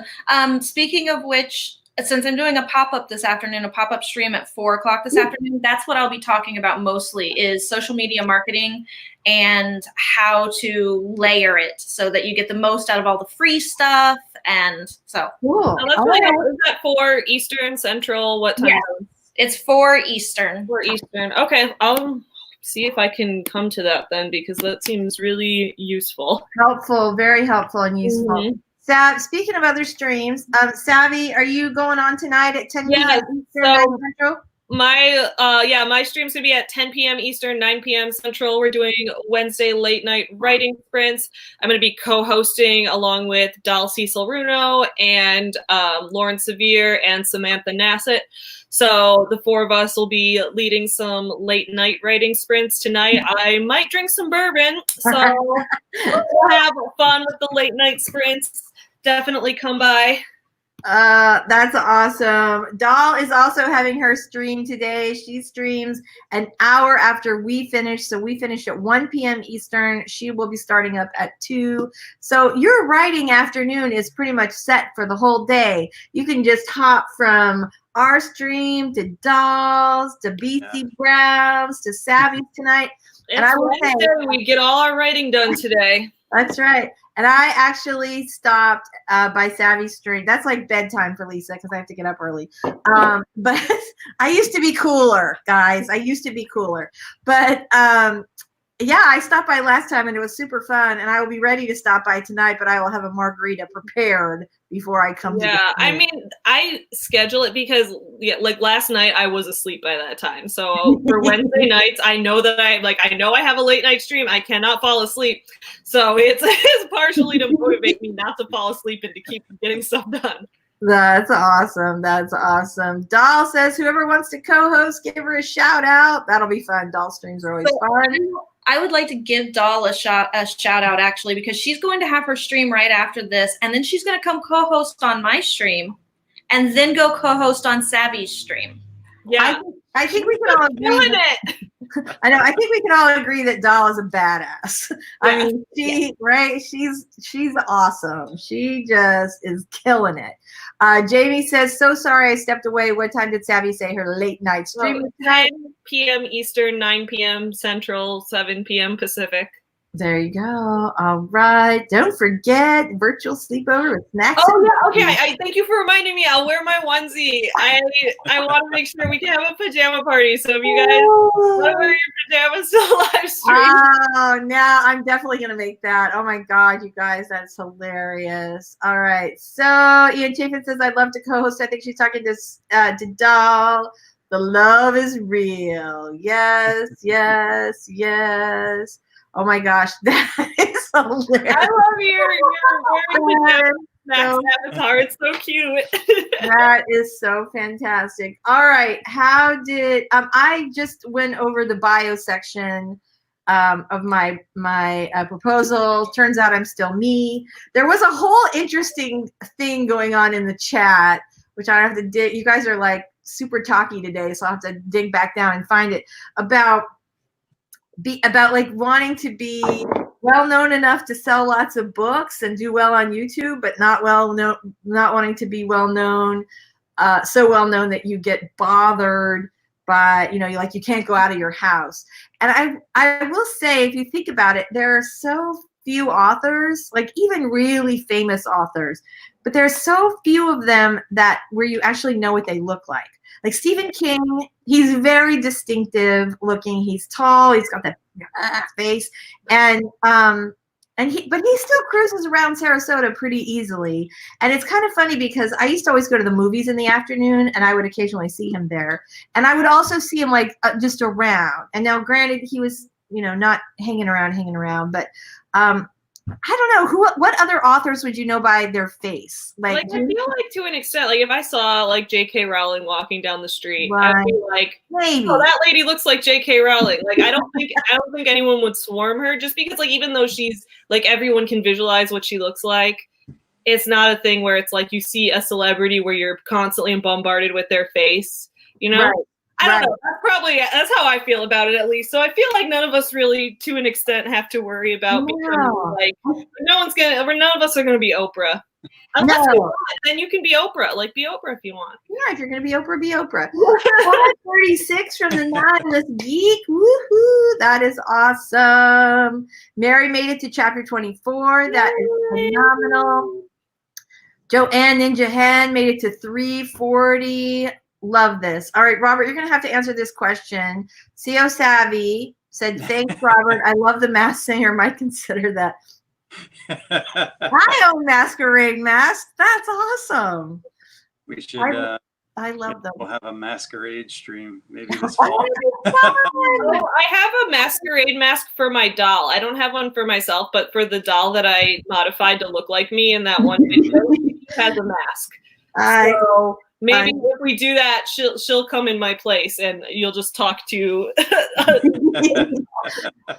S4: Speaking of which, since I'm doing a pop-up this afternoon, a pop-up stream at 4 o'clock this afternoon, that's what I'll be talking about mostly is social media marketing and how to layer it so that you get the most out of all the free stuff. And so.
S1: Cool.
S3: Oh, that's really good. Is that 4 Eastern, Central? What time?
S4: Yes, it's 4 Eastern.
S3: 4 Eastern. Okay, I'll see if I can come to that then, because that seems really useful.
S1: Helpful, very helpful and useful.
S3: Mm-hmm.
S1: Speaking of other streams, Savvy, are you going on tonight at 10 p.m. Eastern,
S3: so
S1: 9 Central?
S3: my stream's gonna be at 10 p.m. Eastern, 9 p.m. Central. We're doing Wednesday late night writing sprints. I'm gonna be co-hosting along with DAL CECIL RUNO and Lauren Sevier and Samantha Nassett. So the 4 of us will be leading some late night writing sprints tonight. I might drink some bourbon, so we'll have fun with the late night sprints. Definitely come by.
S1: That's awesome. DAL is also having her stream today. She streams an hour after we finish. So we finish at 1 p.m. Eastern. She will be starting up at 2. So your writing afternoon is pretty much set for the whole day. You can just hop from our stream to DAL's to BC Brown's to Savvy's tonight.
S3: And I will say we get all our writing done today.
S1: That's right. And I actually stopped by Savvy's stream. That's like bedtime for Lisa because I have to get up early. But I used to be cooler, guys. I used to be cooler. But yeah, I stopped by last time and it was super fun. And I will be ready to stop by tonight, but I will have a margarita prepared before I come.
S3: Yeah, I mean, I schedule it because like last night I was asleep by that time. So for Wednesday nights, I know that I know I have a late night stream. I cannot fall asleep. So it's partially to motivate me not to fall asleep and to keep getting stuff done.
S1: That's awesome. That's awesome. DAL says whoever wants to co-host, give her a shout out. That'll be fun. DAL streams are always fun.
S4: I would like to give DAL a shout out actually, because she's going to have her stream right after this, and then she's going to come co-host on my stream, and then go co-host on Savvy's stream.
S3: Yeah,
S1: I think we can all agree. I know. I think we can all agree that DAL is a badass. I mean, she's awesome. She just is killing it. Jamie says, so sorry I stepped away. What time did Savvy say her late night stream was tonight?
S3: 10 p.m. Eastern, 9 p.m. Central, 7 p.m. Pacific.
S1: There you go. All right. Don't forget virtual sleepover with snacks.
S3: Oh yeah. Okay. I thank you for reminding me. I'll wear my onesie. I want to make sure we can have a pajama party. So if you guys want to wear your pajamas to the live stream.
S1: Oh, now I'm definitely gonna make that. Oh my God, you guys, that's hilarious. All right. So Ian Chafin says I'd love to co-host. I think she's talking to DAL. The love is real. Yes. Yes. Yes. Oh my gosh, that is hilarious.
S3: I love your wearing snacks avatar. It's so cute.
S1: That is so fantastic. All right, how did I just went over the bio section of my proposal. Turns out I'm still me. There was a whole interesting thing going on in the chat, which I have to dig. You guys are like super talky today, so I'll have to dig back down and find it about like wanting to be well known enough to sell lots of books and do well on YouTube, but not wanting to be well known, so well known that you get bothered by, you can't go out of your house. And I will say, if you think about it, there are so few authors, like even really famous authors, but there's so few of them where you actually know what they look like. Like Stephen King, he's very distinctive looking. He's tall. He's got that face, and but he still cruises around Sarasota pretty easily. And it's kind of funny because I used to always go to the movies in the afternoon, and I would occasionally see him there. And I would also see him like just around. And now, granted, he was, you know, not hanging around, but I don't know what other authors would you know by their face?
S3: Like I feel like to an extent, like if I saw like J.K. Rowling walking down the street,
S1: Right.
S3: I'd be like,
S1: Maybe.
S3: "Oh, that lady looks like J.K. Rowling." Like I don't think anyone would swarm her just because like even though she's like everyone can visualize what she looks like, it's not a thing where it's like you see a celebrity where you're constantly bombarded with their face, you know?
S1: Right.
S3: I don't know. That's how I feel about it, at least. So I feel like none of us really, to an extent, have to worry about becoming like none of us are gonna be Oprah. Unless you want, then you can be Oprah. Like be Oprah if you want.
S1: Yeah, if you're gonna be Oprah, be Oprah. 136 from the Nautilus Geek. Woohoo! That is awesome. Mary made it to chapter 24. That is phenomenal. Joan Ninja Hen made it to 340. Love this. All right, Robert, you're going to have to answer this question. CO Savvy said, thanks, Robert. I love the Masked Singer. Might consider that. I own Masquerade Mask. That's awesome.
S2: We should.
S1: I love them.
S2: We'll have a masquerade stream maybe this fall.
S3: Oh, I have a masquerade mask for my doll. I don't have one for myself, but for the doll that I modified to look like me in that one video, she has a mask. So maybe if we do that, she'll come in my place and you'll just talk to.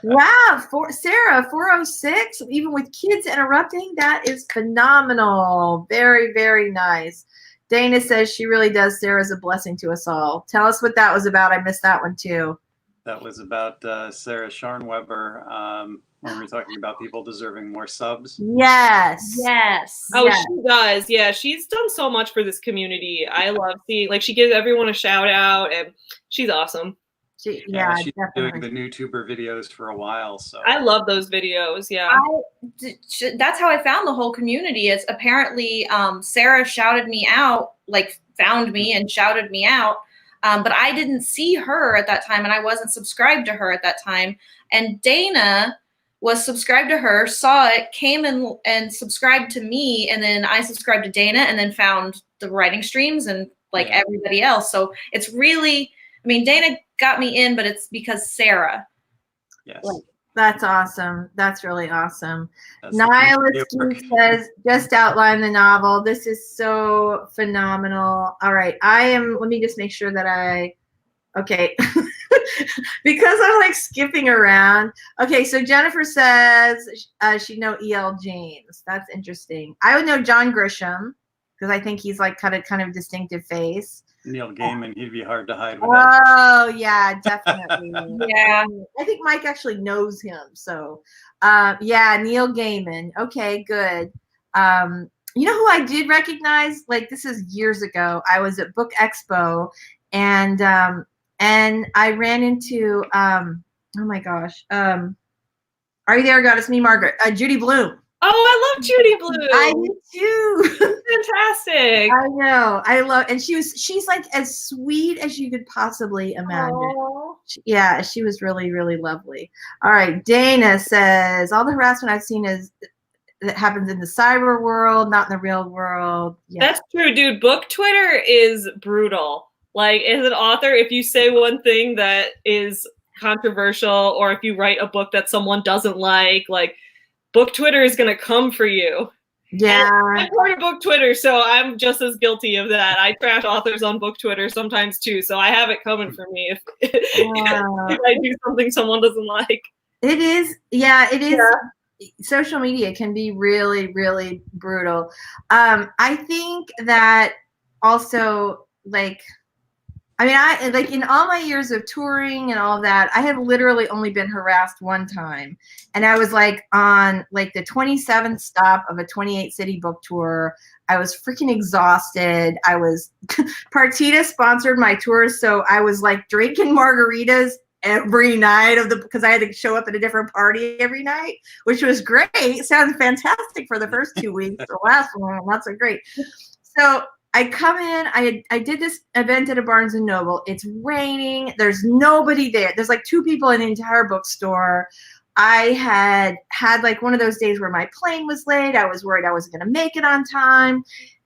S1: Wow, Sarah, 406, even with kids interrupting, that is phenomenal. Very, very nice. Dana says she really does. Sarah's a blessing to us all. Tell us what that was about. I missed that one too.
S2: That was about Sarah Scharnweber when we were talking about people deserving more subs.
S1: Yes.
S4: Yes.
S3: Oh,
S1: yes.
S3: she does. Yeah, she's done so much for this community. I love seeing, like, she gives everyone a shout out, and she's awesome.
S2: She's
S1: definitely
S2: doing the YouTuber videos for a while. So
S3: I love those videos. Yeah.
S4: That's how I found the whole community. Is apparently Sarah shouted me out, like found me and shouted me out. But I didn't see her at that time, and I wasn't subscribed to her at that time. And Dana was subscribed to her, saw it, came and subscribed to me, and then I subscribed to Dana, and then found the writing streams and like everybody else. So it's really, I mean, Dana got me in, but it's because Sarah.
S2: Yes.
S1: That's awesome. That's really awesome. Nihilist says, just outline the novel. This is so phenomenal. All right. Let me just make sure that okay. Because I'm like skipping around. Okay. So Jennifer says she'd know E.L. James. That's interesting. I would know John Grisham because I think he's like kind of distinctive face.
S2: Neil Gaiman, he'd be hard to hide with that.
S1: Oh, yeah, definitely.
S4: Yeah.
S1: I think Mike actually knows him. So, yeah, Neil Gaiman. Okay, good. You know who I did recognize? Like, this is years ago. I was at Book Expo, and I ran into, oh, my gosh. Are you there, God? It's me, Margaret. Judy Blume.
S3: Oh, I love Judy Blume.
S1: I do too.
S3: Fantastic.
S1: I know. I love, and she's like as sweet as you could possibly imagine.
S3: Aww.
S1: Yeah, she was really, really lovely. All right. Dana says, all the harassment I've seen that happens in the cyber world, not in the real world. Yeah.
S3: That's true, dude. Book Twitter is brutal. Like, as an author, if you say one thing that is controversial, or if you write a book that someone doesn't like Book Twitter is going to come for you.
S1: Yeah.
S3: And I'm part of Book Twitter, so I'm just as guilty of that. I trash authors on Book Twitter sometimes too, so I have it coming for me if I do something someone doesn't like.
S1: It is. Yeah, it is. Yeah. Social media can be really, really brutal. I think that also, like, I mean, I like in all my years of touring and all that, I have literally only been harassed one time. And I was like on like the 27th stop of a 28 city book tour. I was freaking exhausted. Partita sponsored my tours. So I was like drinking margaritas every night because I had to show up at a different party every night, which was great. It sounds fantastic for the first 2 weeks. The last one, not so great. So I come in, I did this event at a Barnes & Noble. It's raining. There's nobody there. There's like 2 people in the entire bookstore. I had like one of those days where my plane was late. I was worried I wasn't going to make it on time.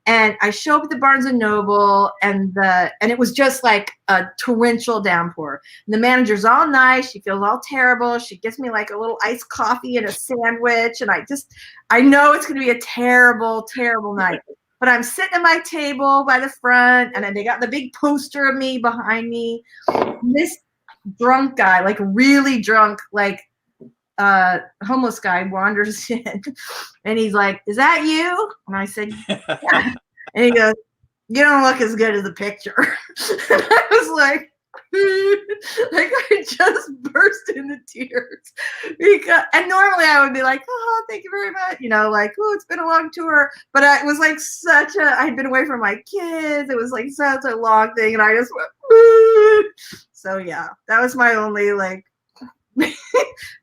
S1: And I show up at the Barnes & Noble, and it was just like a torrential downpour. And the manager's all nice. She feels all terrible. She gives me like a little iced coffee and a sandwich. And I know it's going to be a terrible, terrible night. But I'm sitting at my table by the front, and then they got the big poster of me behind me. And this drunk guy, like really drunk, like homeless guy, wanders in, and he's like, "Is that you?" And I said, "Yeah." And he goes, "You don't look as good as the picture." And I was like, like I just burst into tears and normally I would be like, "Oh, thank you very much," like, "Oh, it's been a long tour," but it was like I'd been away from my kids. It was like such a long thing, and I just went, so yeah, that was my only like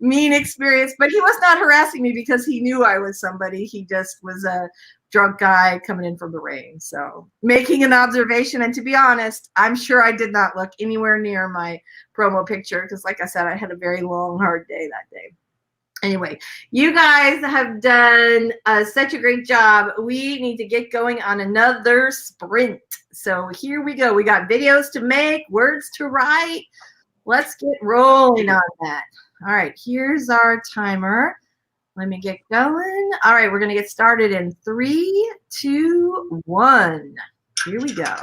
S1: mean experience. But he was not harassing me because he knew I was somebody. He just was a drunk guy coming in from the rain, so making an observation. And to be honest, I'm sure I did not look anywhere near my promo picture because, like I said, I had a very long, hard day that day. Anyway, you guys have done such a great job. We need to get going on another sprint. So here we go. We got videos to make, words to write. Let's get rolling on that. All right, here's our timer. Let me get going. All right, we're going to get started in 3, 2, 1. Here we go.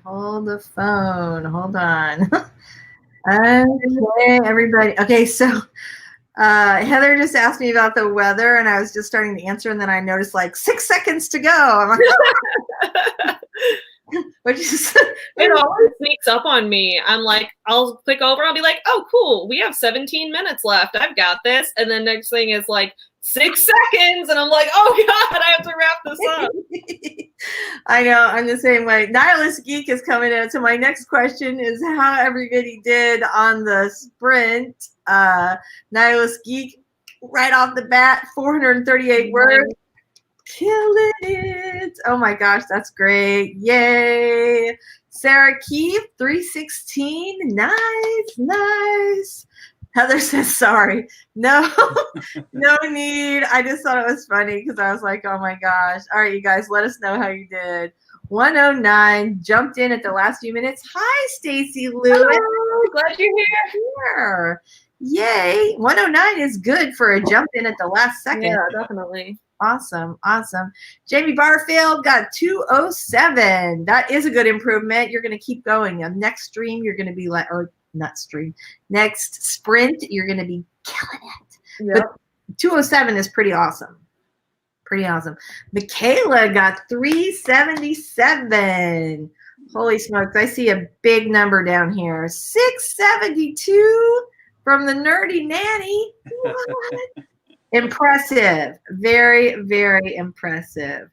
S1: hold the phone. Hold on. Okay, everybody. Okay, so Heather just asked me about the weather, and I was just starting to answer, and then I noticed like 6 seconds to go. I'm like, which is
S3: it always sneaks up on me. I'm like, I'll click over, I'll be like, oh, cool, we have 17 minutes left. I've got this. And then next thing is like 6 seconds, and I'm like, oh God, I have to wrap this up.
S1: I know, I'm the same way. Nihilist Geek is coming in. So my next question is how everybody did on the sprint. Nihilist Geek, right off the bat, 438 words. Killing it. Oh my gosh, that's great. Yay. Sarah Keefe, 316. Nice, nice. Heather says sorry. No, no need. I just thought it was funny because I was like, oh my gosh. All right, you guys, let us know how you did. 109 jumped in at the last few minutes. Hi, Stacy Lewis.
S3: Hello, glad you're
S1: here. Yay. 109 is good for a jump in at the last second.
S3: Yeah, definitely.
S1: Awesome, awesome. Jamie Barfield got 207. That is a good improvement. You're going to keep going. Next stream, you're going to be like, or not stream, next sprint, you're going to be killing it. Yep. But 207 is pretty awesome. Pretty awesome. Michaela got 377. Holy smokes, I see a big number down here. 672 from the Nerdy Nanny. What? Impressive. Very, very impressive.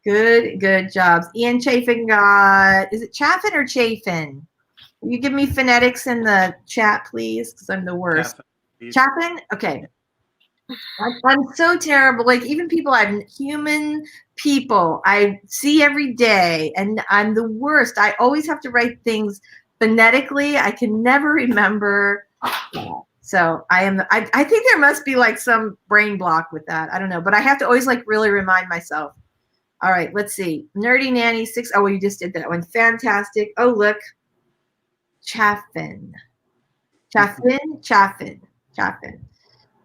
S1: Good, good jobs. Ian Chafin got, is it Chaffin or Chafin? Will you give me phonetics in the chat, please? Because I'm the worst. Chaffin? Okay. I'm so terrible. Like, even people, human people I see every day, and I'm the worst. I always have to write things phonetically. I can never remember. So I think there must be like some brain block with that. I don't know, but I have to always like really remind myself. All right, let's see. Nerdy Nanny 6. Oh, well, you just did that one. Fantastic. Oh, look. Chaffin. Chaffin.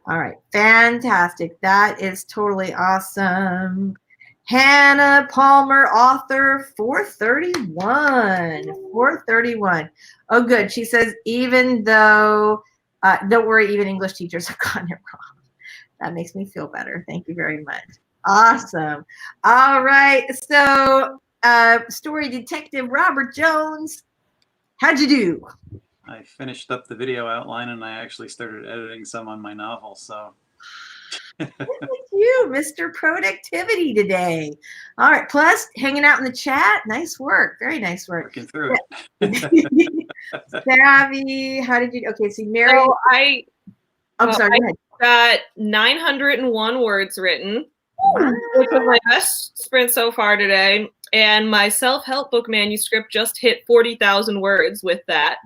S1: All right, fantastic. That is totally awesome. Hannah Palmer, author, 431. 431. Oh, good. She says, even though, don't worry, even English teachers have gotten it wrong. That makes me feel better. Thank you very much. Awesome. All right. So, story detective Robert Jones, how'd you do?
S2: I finished up the video outline, and I actually started editing some on my novel. So, look
S1: at you, Mr. Productivity today. All right. Plus, hanging out in the chat. Nice work. Very nice work.
S2: Working through
S1: it. Savvy, how did you? Okay, see, Mary.
S3: So
S1: I'm sorry.
S3: I got 901 words written, which was my best sprint so far today. And my self-help book manuscript just hit 40,000 words with that.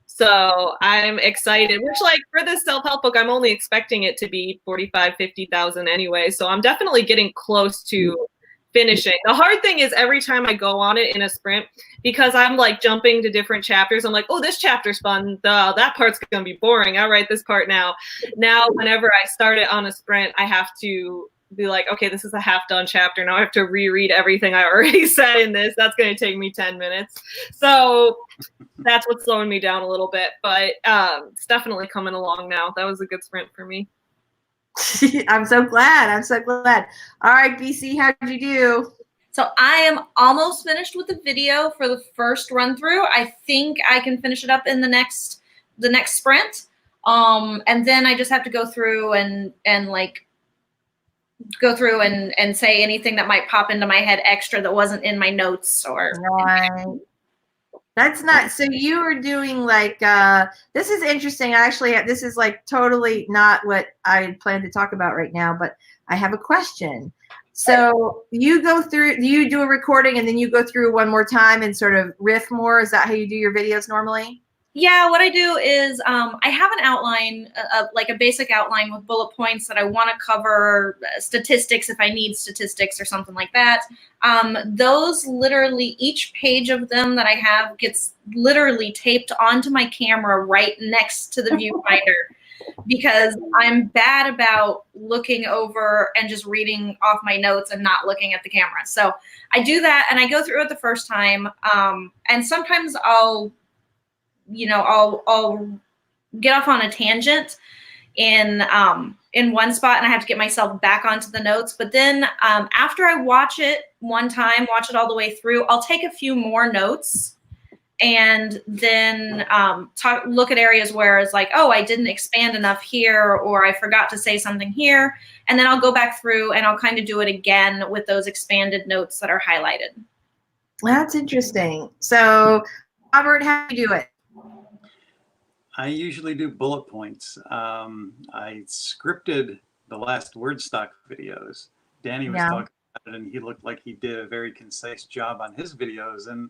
S3: So I'm excited, which like for this self-help book, I'm only expecting it to be 45, 50,000 anyway. So I'm definitely getting close to finishing. The hard thing is every time I go on it in a sprint, because I'm like jumping to different chapters, I'm like, oh, this chapter's fun. That part's going to be boring. I'll write this part now. Now, whenever I start it on a sprint, I have to be like, okay, this is a half done chapter. Now I have to reread everything I already said in this. That's going to take me 10 minutes. So that's what's slowing me down a little bit, but it's definitely coming along now. That was a good sprint for me.
S1: I'm so glad. I'm so glad. All right, BC, how'd you do?
S4: So I am almost finished with the video for the first run through. I think I can finish it up in the next sprint. And then I just have to go through and say anything that might pop into my head extra that wasn't in my notes or.
S1: Right. That's not, so you were doing like, this is interesting. Actually, this is like totally not what I plan to talk about right now, but I have a question. So you go through, you do a recording and then you go through one more time and sort of riff more. Is that how you do your videos normally?
S4: Yeah, what I do is I have an outline, like a basic outline with bullet points that I want to cover, statistics if I need statistics or something like that. Those literally, each page of them that I have gets literally taped onto my camera right next to the viewfinder. because I'm bad about looking over and just reading off my notes and not looking at the camera. So I do that and I go through it the first time. And sometimes I'll get off on a tangent in one spot and I have to get myself back onto the notes. But then after I watch it one time, watch it all the way through, I'll take a few more notes and then look at areas where it's like, oh, I didn't expand enough here, or I forgot to say something here. And then I'll go back through and I'll kind of do it again with those expanded notes that are highlighted.
S1: That's interesting. So, Robert, how do you do it?
S2: I usually do bullet points. I scripted the last word stock videos. Danny was talking about it, and he looked like he did a very concise job on his videos. And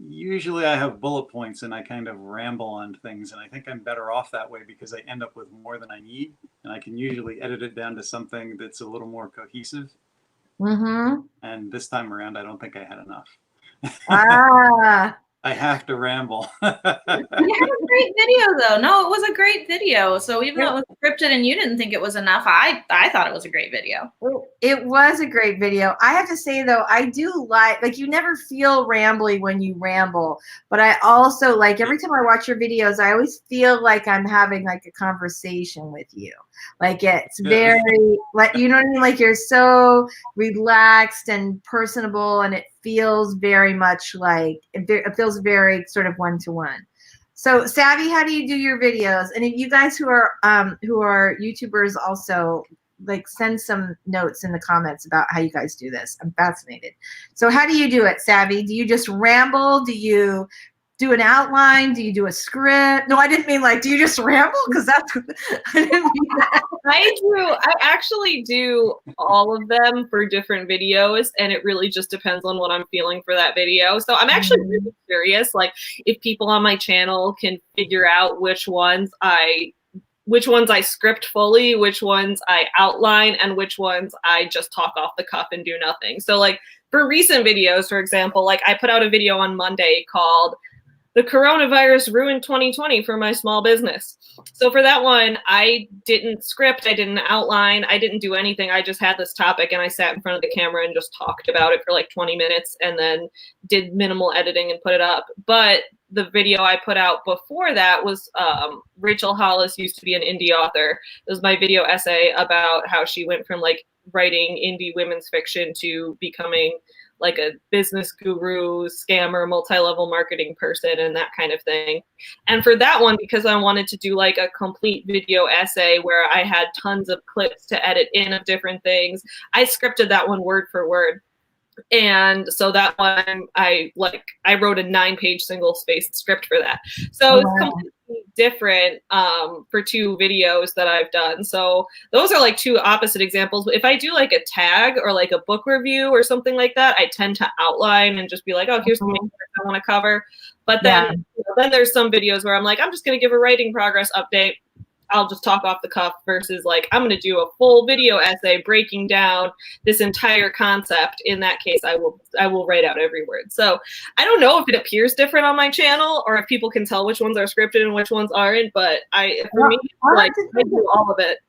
S2: usually I have bullet points and I kind of ramble on things, and I think I'm better off that way because I end up with more than I need, and I can usually edit it down to something that's a little more cohesive.
S1: Mm-hmm.
S2: And this time around, I don't think I had enough.
S1: Ah.
S2: I have to ramble.
S4: You had a great video, though. No, it was a great video. So even though it was scripted and you didn't think it was enough, I thought it was a great video.
S1: It was a great video. I have to say, though, I do like you never feel rambly when you ramble. But I also, like, every time I watch your videos, I always feel like I'm having, like, a conversation with you. Like, it's very, like, you know what I mean? Like, you're so relaxed and personable, and it feels very much like, it feels very sort of one-to-one. So, Savvy, how do you do your videos? And if you guys who are YouTubers also, like, send some notes in the comments about how you guys do this. I'm fascinated. So how do you do it, Savvy? Do you just ramble? Do you do an outline? Do you do a script? No, I didn't mean like, do you just ramble? Because that's, I didn't mean that.
S3: I actually do all of them for different videos, and it really just depends on what I'm feeling for that video. So I'm actually really curious, like, if people on my channel can figure out which ones I script fully, which ones I outline, and which ones I just talk off the cuff and do nothing. So, like, for recent videos, for example, like, I put out a video on Monday called "The Coronavirus Ruined 2020 for My Small Business." So for that one, I didn't script, I didn't outline, I didn't do anything. I just had this topic and I sat in front of the camera and just talked about it for like 20 minutes and then did minimal editing and put it up. But the video I put out before that was Rachel Hollis used to be an indie author. It was my video essay about how she went from like writing indie women's fiction to becoming like a business guru, scammer, multi-level marketing person, and that kind of thing. And for that one, because I wanted to do like a complete video essay where I had tons of clips to edit in of different things, I scripted that one word for word. And so that one, I wrote a 9-page single-spaced script for that. So it's completely different for two videos that I've done. So those are like two opposite examples. If I do like a tag or like a book review or something like that, I tend to outline and just be like, oh, here's the main things I want to cover. But then, then there's some videos where I'm like, I'm just going to give a writing progress update. I'll just talk off the cuff versus like, I'm going to do a full video essay breaking down this entire concept. In that case, I will write out every word. So I don't know if it appears different on my channel or if people can tell which ones are scripted and which ones aren't, but for me, like, I do all of it.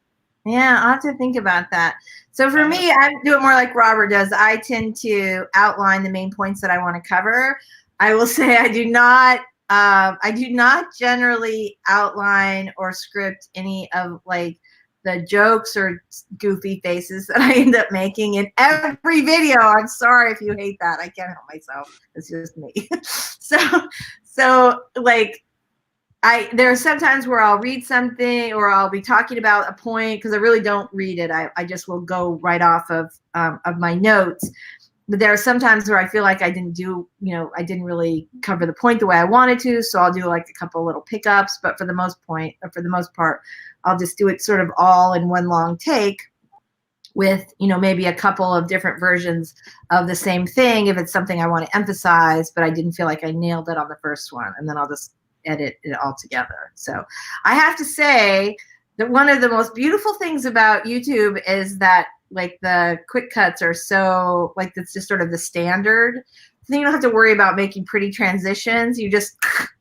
S1: Yeah, I'll have to think about that. So for me, I do it more like Robert does. I tend to outline the main points that I want to cover. I will say I do not generally outline or script any of like the jokes or goofy faces that I end up making in every video. I'm sorry if you hate that. I can't help myself. It's just me. So like there are some times where I'll read something or I'll be talking about a point because I really don't read it. I just will go right off of my notes. But there are some times where I feel like I didn't really cover the point the way I wanted to. So I'll do like a couple little pickups, but for the most part, I'll just do it sort of all in one long take with, maybe a couple of different versions of the same thing if it's something I want to emphasize, but I didn't feel like I nailed it on the first one. And then I'll just edit it all together. So I have to say that one of the most beautiful things about YouTube is that like the quick cuts are so like, it's just sort of the standard. So you don't have to worry about making pretty transitions. You just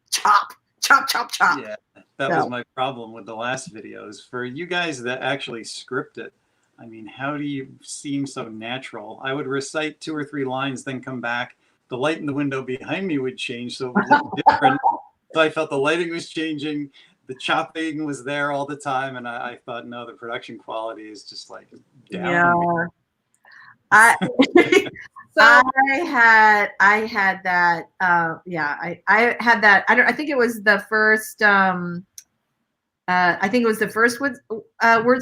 S1: chop.
S2: Yeah. That was my problem with the last videos. For you guys that actually script it, I mean, how do you seem so natural? I would recite 2 or 3 lines, then come back. The light in the window behind me would change, so it would look different. So I felt the lighting was changing. The chopping was there all the time. And I thought, no, the production quality is just like down.
S1: Yeah. I had that. I had that. I think it was the first. I think it was the first word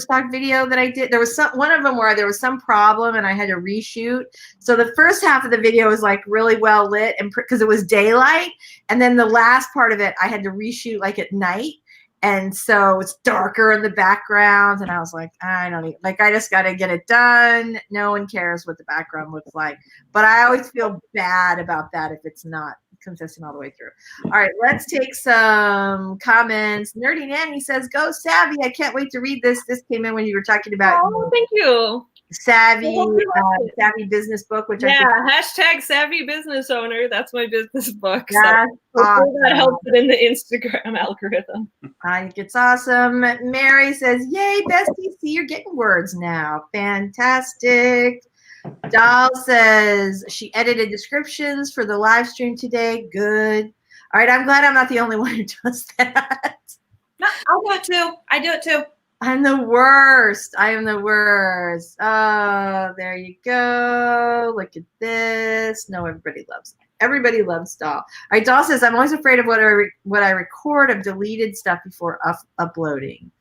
S1: stock video that I did. There was one of them where there was some problem and I had to reshoot. So the first half of the video was like really well lit and because it was daylight, and then the last part of it I had to reshoot like at night. And so it's darker in the background, and I was like, I just got to get it done. No one cares what the background looks like, but I always feel bad about that if it's not consistent all the way through. All right, let's take some comments. Nerdy Nanny says, "Go Savvy! I can't wait to read this. This came in when you were talking about."
S3: Oh, thank you.
S1: Savvy business book, which I
S3: think #Savvy Business Owner. That's my business book.
S1: That's
S3: so
S1: awesome.
S3: That helps it in the Instagram algorithm.
S1: I think it's awesome. Mary says, "Yay, bestie! See, you're getting words now. Fantastic." Doll says she edited descriptions for the live stream today. Good. All right, I'm glad I'm not the only one who does that.
S4: No, I'll do it too. I do it too.
S1: I'm the worst. I am the worst. Oh, there you go. Look at this. No, everybody loves Doll. All right, Doll says, "I'm always afraid of what I record. I've deleted stuff before uploading."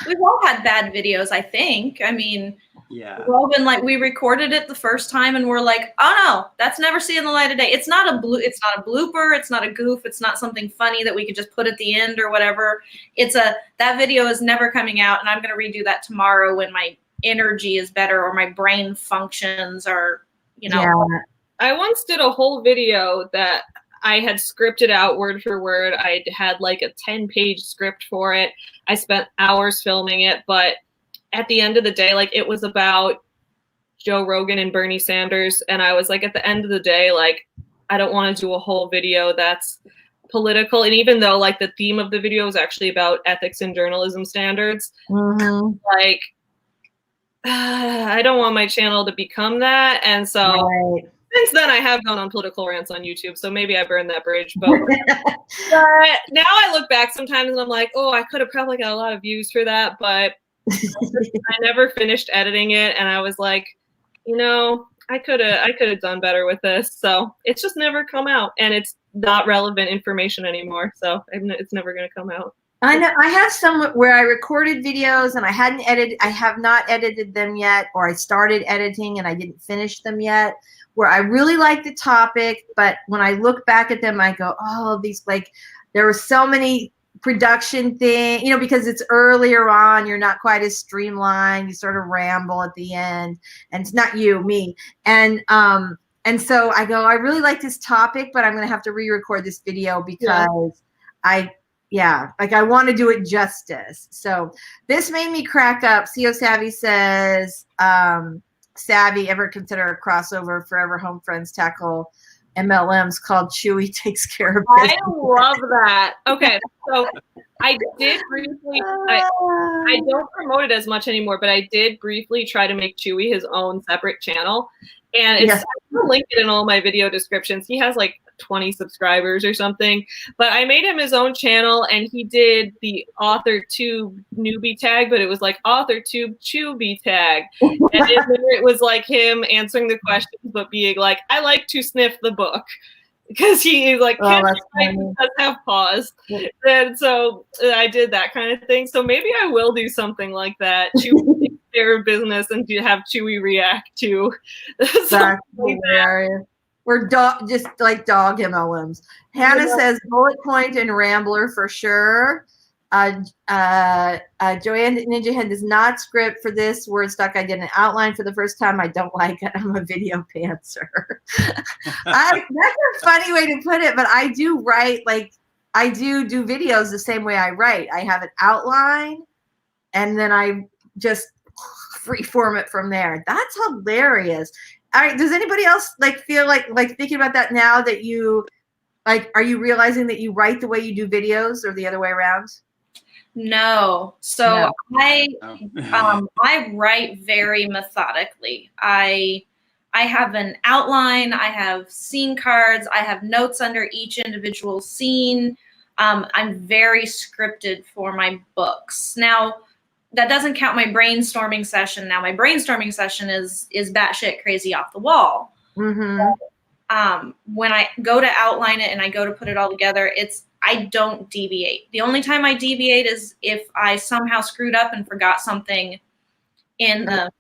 S4: We've all had bad videos, I think. I mean,
S2: yeah.
S4: We've all been like, we recorded it the first time and we're like, oh no, that's never seeing the light of day. It's not a blooper, it's not a goof, it's not something funny that we could just put at the end or whatever. That video is never coming out, and I'm gonna redo that tomorrow when my energy is better or my brain functions or,
S1: Yeah.
S3: I once did a whole video that I had scripted out word for word. I had like a 10-page script for it. I spent hours filming it, but at the end of the day, like, it was about Joe Rogan and Bernie Sanders. And I was like, at the end of the day, like, I don't want to do a whole video that's political. And even though like the theme of the video is actually about ethics and journalism standards, like, I don't want my channel to become that. And so since then I have gone on political rants on YouTube, so maybe I burned that bridge. But now I look back sometimes and I'm like, oh, I could have probably got a lot of views for that, but I never finished editing it, and I was like, I could have done better with this. So it's just never come out, and it's not relevant information anymore. So it's never going to come out.
S1: I know I have some where I recorded videos and I have not edited them yet, or I started editing and I didn't finish them yet, where I really like the topic, but when I look back at them, I go, oh, these, like, there were so many production things, because it's earlier on, you're not quite as streamlined, you sort of ramble at the end, and it's not you, me. And so I go, I really like this topic, but I'm going to have to re-record this video because I want to do it justice. So this made me crack up. CO Savvy says, Savvy, ever consider a crossover? Forever Home Friends tackle MLMs called Chewy Takes Care of Business.
S3: I love that. Okay, so I did briefly, I don't promote it as much anymore, but I did briefly try to make Chewy his own separate channel. And I'll link it in all my video descriptions. He has like 20 subscribers or something, but I made him his own channel, and he did the Authortube newbie tag, but it was like Authortube Chewy tag. And it was like him answering the questions, but being like, I like to sniff the book. Because he is like, does have pause. And so I did that kind of thing. So maybe I will do something like that. Chewy takes care of business and have Chewy react to.
S1: That's hilarious. Or just like dog MLMs. Hannah says bullet point and rambler for sure. Joan Ninja Hen does not script for this word stock. I did an outline for the first time. I don't like it. I'm a video pantser. That's a funny way to put it, but I do write, like, I do videos the same way I write. I have an outline, and then I just freeform it from there. That's hilarious. All right, does anybody else like feel like thinking about that now that you Like, are you realizing that you write the way you do videos or the other way around?
S4: No. So
S2: No.
S4: I write very methodically. I have an outline, I have scene cards, I have notes under each individual scene. I'm very scripted for my books. Now, that doesn't count my brainstorming session. Now, my brainstorming session is batshit crazy off the wall.
S1: Mm-hmm.
S4: When I go to outline it and I go to put it all together, I don't deviate. The only time I deviate is if I somehow screwed up and forgot something in the,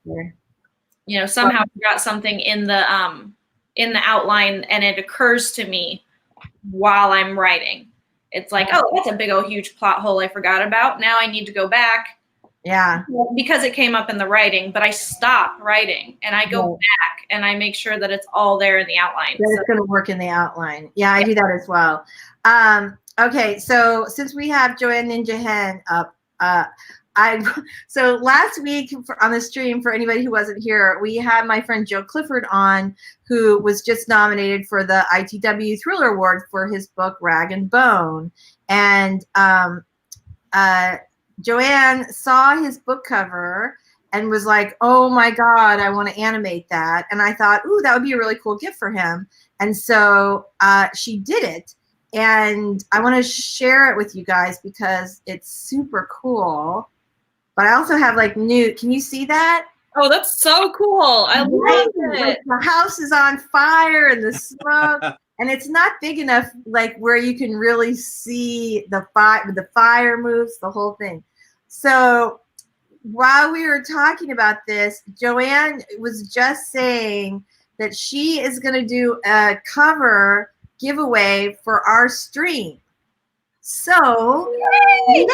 S4: somehow forgot something in the outline, and it occurs to me while I'm writing. It's like, oh, that's a big old huge plot hole I forgot about. Now I need to go back.
S1: Yeah.
S4: Because it came up in the writing, but I stop writing and I go back and I make sure that it's all there in the outline.
S1: That it's going to work in the outline. Yeah, I do that as well. Okay, so since we have Joan Ninja Hen up, so last week on the stream, for anybody who wasn't here, we had my friend Joe Clifford on, who was just nominated for the ITW Thriller Award for his book Rag and Bone. And Joanne saw his book cover and was like, oh my God, I want to animate that. And I thought, ooh, that would be a really cool gift for him. And so she did it. And I want to share it with you guys because it's super cool. But I also have like new, can you see that?
S3: Oh, that's so cool. I love it.
S1: Like, the house is on fire and the smoke. And it's not big enough, like where you can really see the fire moves, the whole thing. So while we were talking about this, Joanne was just saying that she is going to do a cover giveaway for our stream. So, yeah,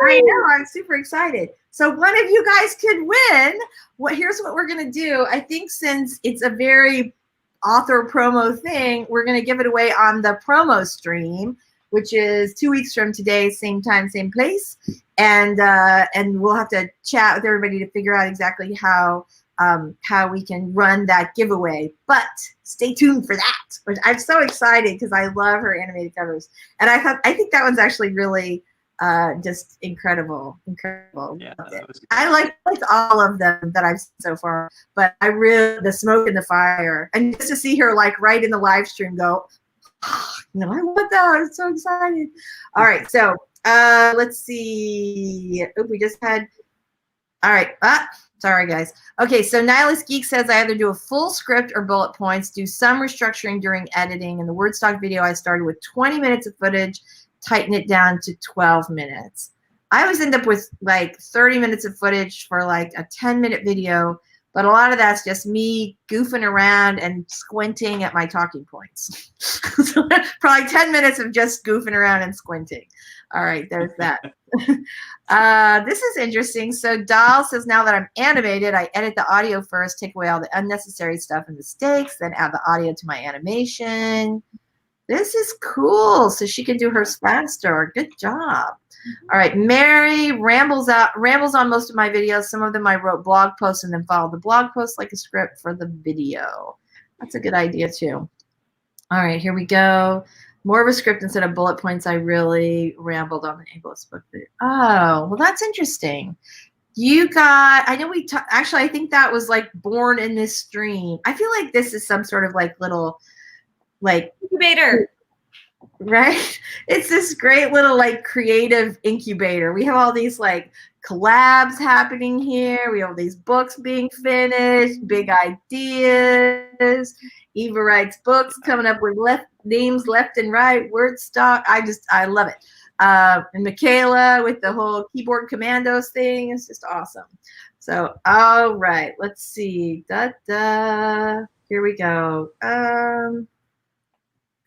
S1: I know, I'm super excited. So one of you guys could win. Here's what we're going to do. I think since it's a very author promo thing, we're going to give it away on the promo stream, which is 2 weeks from today, same time, same place. And we'll have to chat with everybody to figure out exactly how we can run that giveaway. But stay tuned for that. I'm so excited because I love her animated covers. And I think that one's actually really just incredible.
S2: Yeah,
S1: I like all of them that I've seen so far, but I really, the smoke and the fire, and just to see her like right in the live stream go, oh, no, I want that. I'm so excited. All right, so let's see. Oh, we just had. All right. Sorry, guys. Okay, so Nihilist Geek says I either do a full script or bullet points, do some restructuring during editing. In the word stock video, I started with 20 minutes of footage, tighten it down to 12 minutes. I always end up with like 30 minutes of footage for like a 10-minute video, but a lot of that's just me goofing around and squinting at my talking points. So probably 10 minutes of just goofing around and squinting. All right, there's that. This is interesting. So DAL says, now that I'm animated, I edit the audio first, take away all the unnecessary stuff and mistakes, then add the audio to my animation. This is cool. So she can do hers faster. Good job. All right, Mary rambles on most of my videos. Some of them I wrote blog posts and then followed the blog post like a script for the video. That's a good idea too. All right, here we go. More of a script instead of bullet points. I really rambled on the ableist book. Oh, well, that's interesting. You got, I know actually, I think that was like born in this stream. I feel like this is some sort of like little, like
S4: incubator.
S1: Right? It's this great little like creative incubator. We have all these like collabs happening here. We have these books being finished, big ideas. Eva Writes Books coming up with names left and right, word stock. I love it. And Michaela with the whole keyboard commandos thing. It's just awesome. So, all right, let's see. Here we go.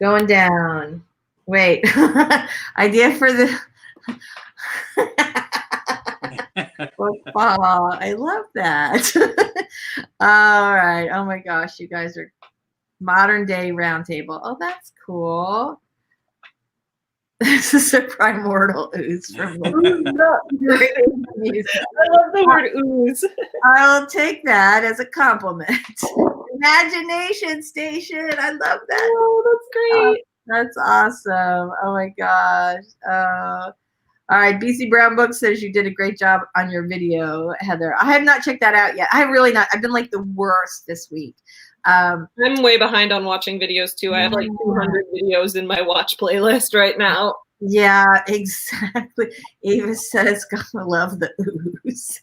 S1: Going down. Wait. Idea for the football. I love that. All right. Oh my gosh, you guys are modern day roundtable. Oh, that's cool. This is a primordial ooze from I love
S3: the word ooze.
S1: I'll take that as a compliment. Imagination Station. I love that.
S3: Oh, that's great.
S1: That's awesome. Oh my gosh. All right. BC Brown Book says you did a great job on your video, Heather. I have not checked that out yet. I have really not. I've been like the worst this week.
S3: I'm way behind on watching videos too. I have like 200 videos in my watch playlist right now.
S1: Yeah, exactly. Ava says, "Gonna love the ooze."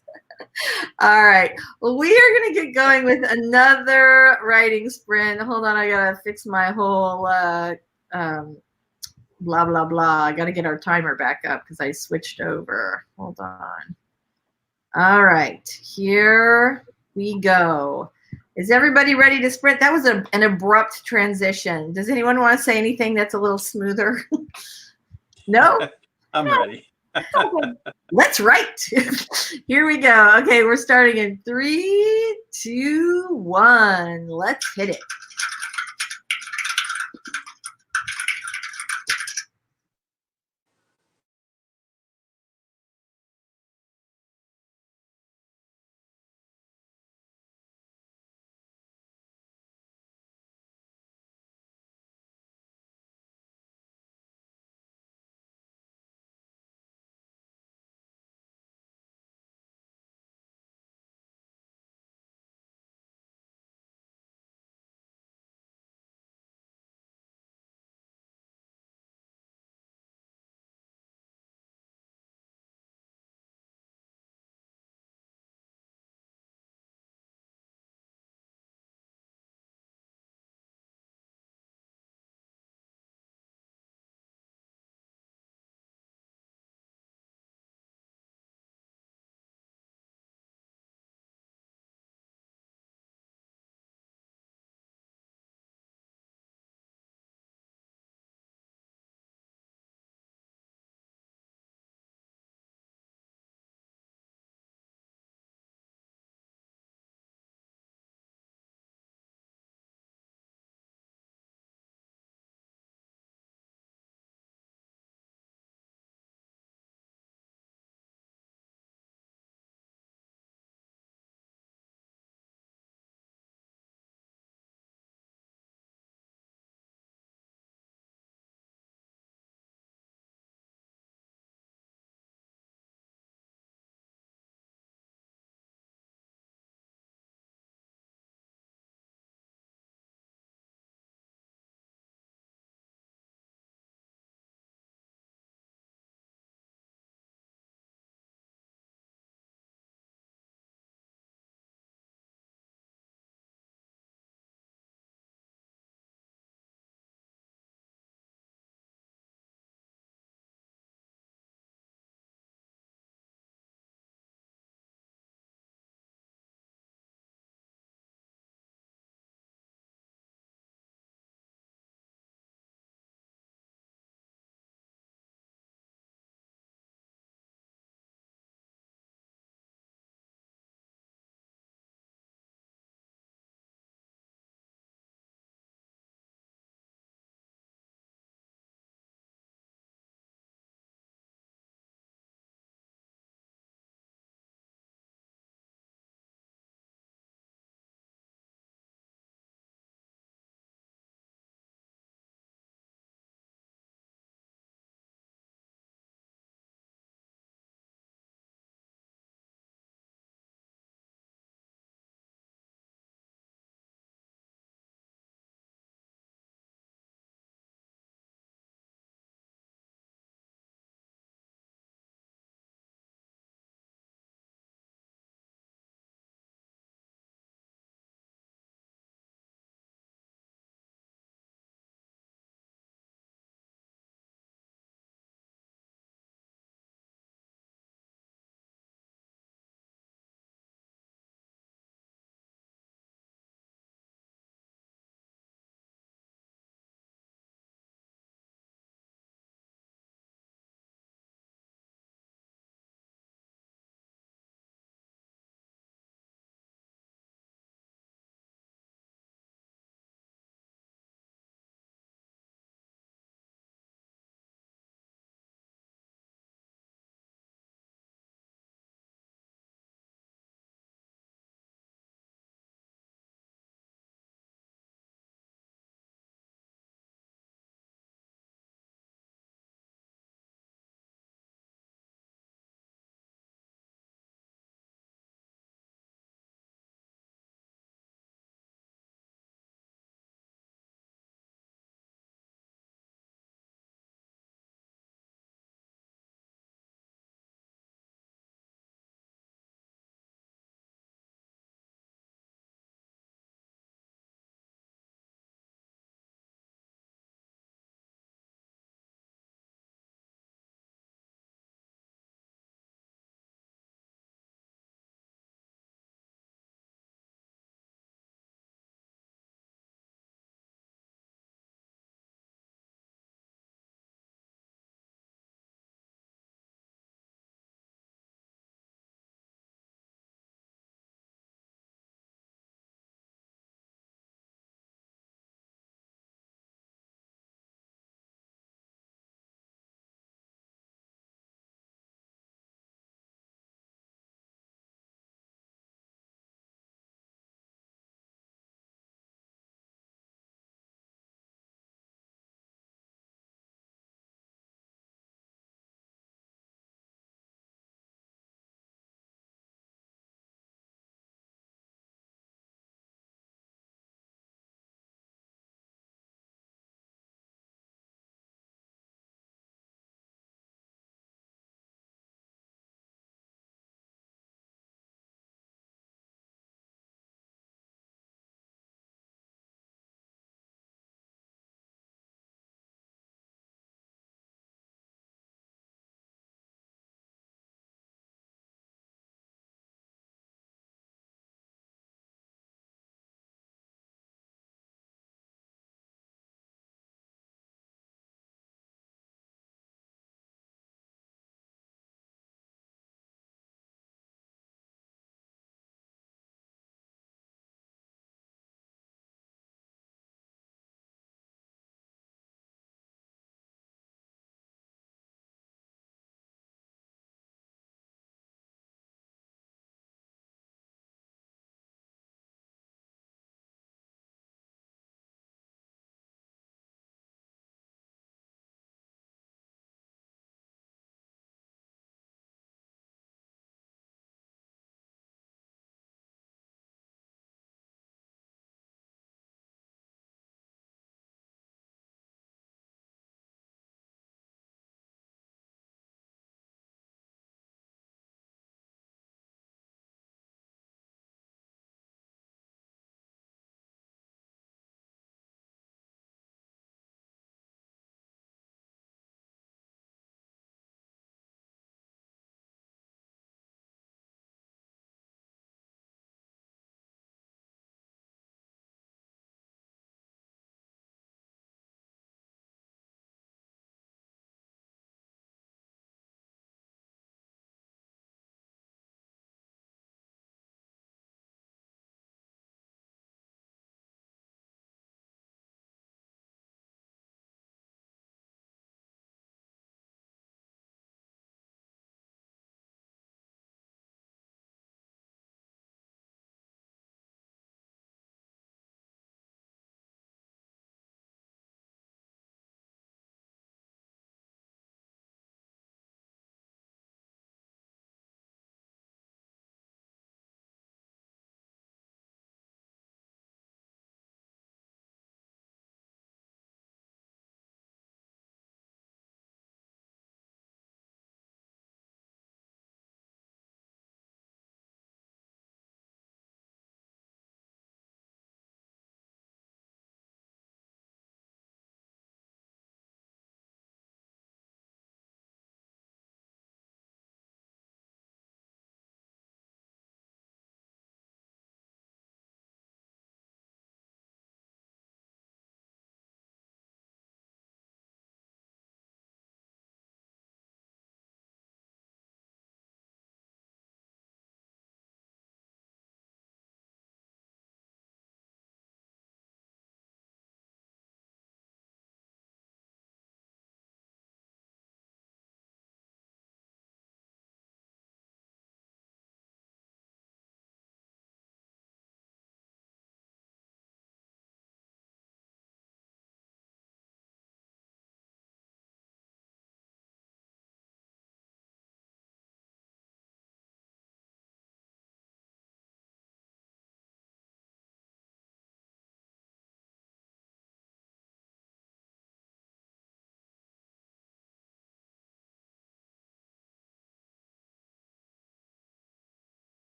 S1: All right. Well, we are going to get going with another writing sprint. Hold on. I got to fix my whole blah, blah, blah. I got to get our timer back up because I switched over. Hold on. All right. Here we go. Is everybody ready to sprint? That was an abrupt transition. Does anyone want to say anything that's a little smoother? No?
S2: I'm ready.
S1: Let's write. Here we go. Okay, we're starting in 3, 2, 1. Let's hit it.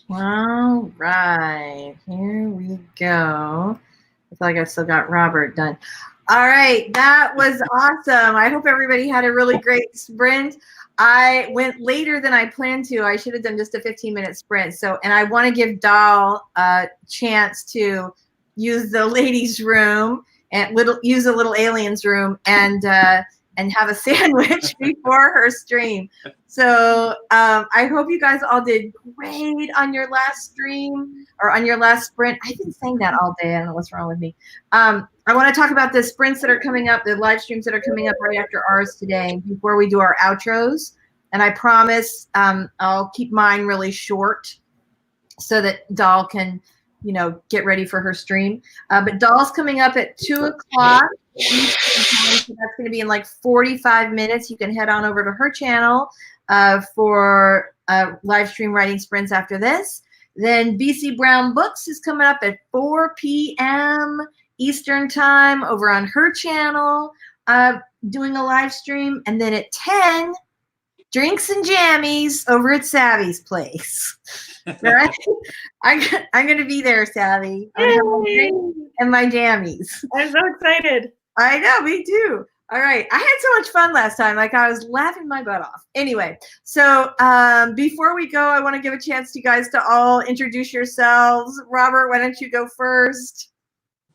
S1: All right, here we go. I feel like I've still got Robert done. All right, that was awesome. I hope everybody had a really great sprint. I went later than I planned to. I should have done just a 15-minute sprint. So, and I want to give DAL a chance to use the ladies' room and use a little aliens room and have a sandwich before her stream. So I hope you guys all did great on your last stream or on your last sprint. I've been saying that all day. I don't know what's wrong with me. I want to talk about the sprints that are coming up, the live streams that are coming up right after ours today before we do our outros. And I promise I'll keep mine really short so that DAL can, you know, get ready for her stream. But DAL's coming up at 2 o'clock. So that's going to be in like 45 minutes. You can head on over to her channel for live stream writing sprints after this. Then BC Brown Books is coming up at 4 p.m. Eastern time over on her channel, doing a live stream. And then at 10, Drinks and Jammies over at Savy's place. Right? I'm going to be there, Savvy. I'm gonna have my drinks and my jammies.
S3: I'm so excited.
S1: I know, me too. All right. I had so much fun last time. Like, I was laughing my butt off. Anyway, so before we go, I want to give a chance to you guys to all introduce yourselves. Robert, why don't you go first?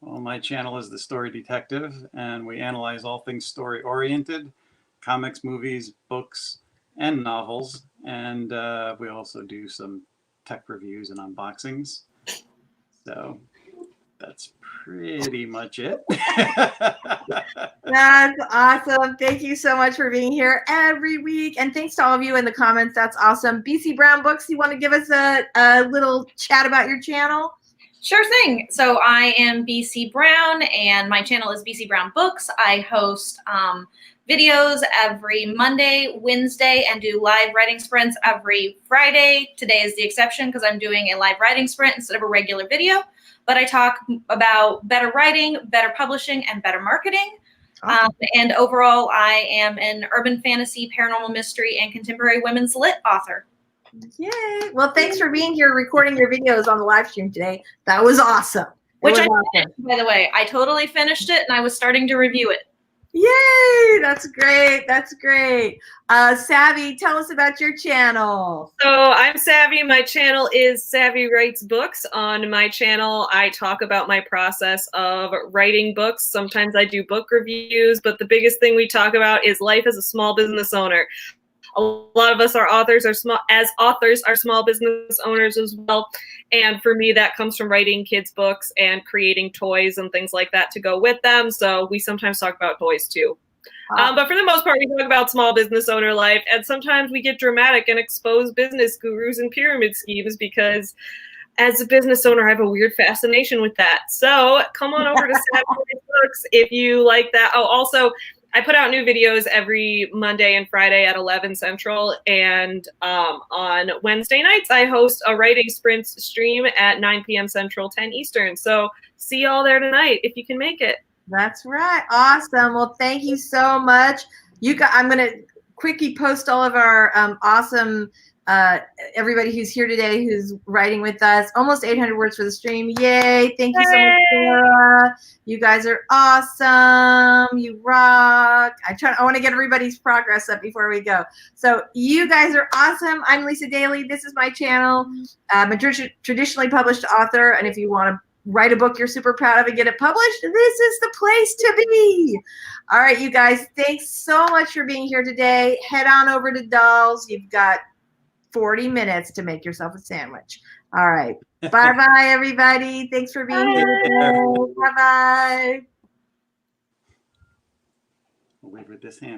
S2: Well, my channel is The Story Detective, and we analyze all things story-oriented, comics, movies, books, and novels. And we also do some tech reviews and unboxings. So that's pretty much it.
S1: That's awesome. Thank you so much for being here every week. And thanks to all of you in the comments. That's awesome. BC Brown Books, you want to give us a little chat about your channel?
S4: Sure thing. So I am BC Brown, and my channel is BC Brown Books. I host videos every Monday, Wednesday, and do live writing sprints every Friday. Today is the exception because I'm doing a live writing sprint instead of a regular video. But I talk about better writing, better publishing, and better marketing.
S1: Awesome.
S4: And overall, I am an urban fantasy, paranormal mystery, and contemporary women's lit author.
S1: Yay. Well, thanks for being here recording your videos on the live stream today. That was awesome.
S4: Which I finished, by the way. I totally finished it, and I was starting to review it.
S1: Yay! That's great. That's great. Savvy, tell us about your channel.
S3: So I'm Savvy. My channel is SAVY Writes Books. On my channel, I talk about my process of writing books. Sometimes I do book reviews, but the biggest thing we talk about is life as a small business owner. A lot of us are authors, are small business owners as well. And for me, that comes from writing kids' books and creating toys and things like that to go with them. So we sometimes talk about toys too. But for the most part, we talk about small business owner life. And sometimes we get dramatic and expose business gurus and pyramid schemes because as a business owner, I have a weird fascination with that. So come on over to SAVY Writes Books if you like that. Oh, also, I put out new videos every Monday and Friday at 11 Central. And on Wednesday nights, I host a writing sprints stream at 9 p.m. Central, 10 Eastern. So see y'all there tonight if you can make it.
S1: That's right. Awesome. Well, thank you so much. I'm going to quickly post all of our awesome everybody who's here today who's writing with us. Almost 800 words for the stream. Yay. Thank you so much, Sarah. You guys are awesome. You rock. I want to get everybody's progress up before we go. So you guys are awesome. I'm Lisa Daly. This is my channel. I'm a traditionally published author, and if you want to write a book you're super proud of and get it published, this is the place to be. All right, you guys, thanks so much for being here today. Head on over to DAL's. You've got 40 minutes to make yourself a sandwich. All right. Bye-bye, everybody. Thanks for being here today. Bye-bye.
S2: We'll wait with this hand.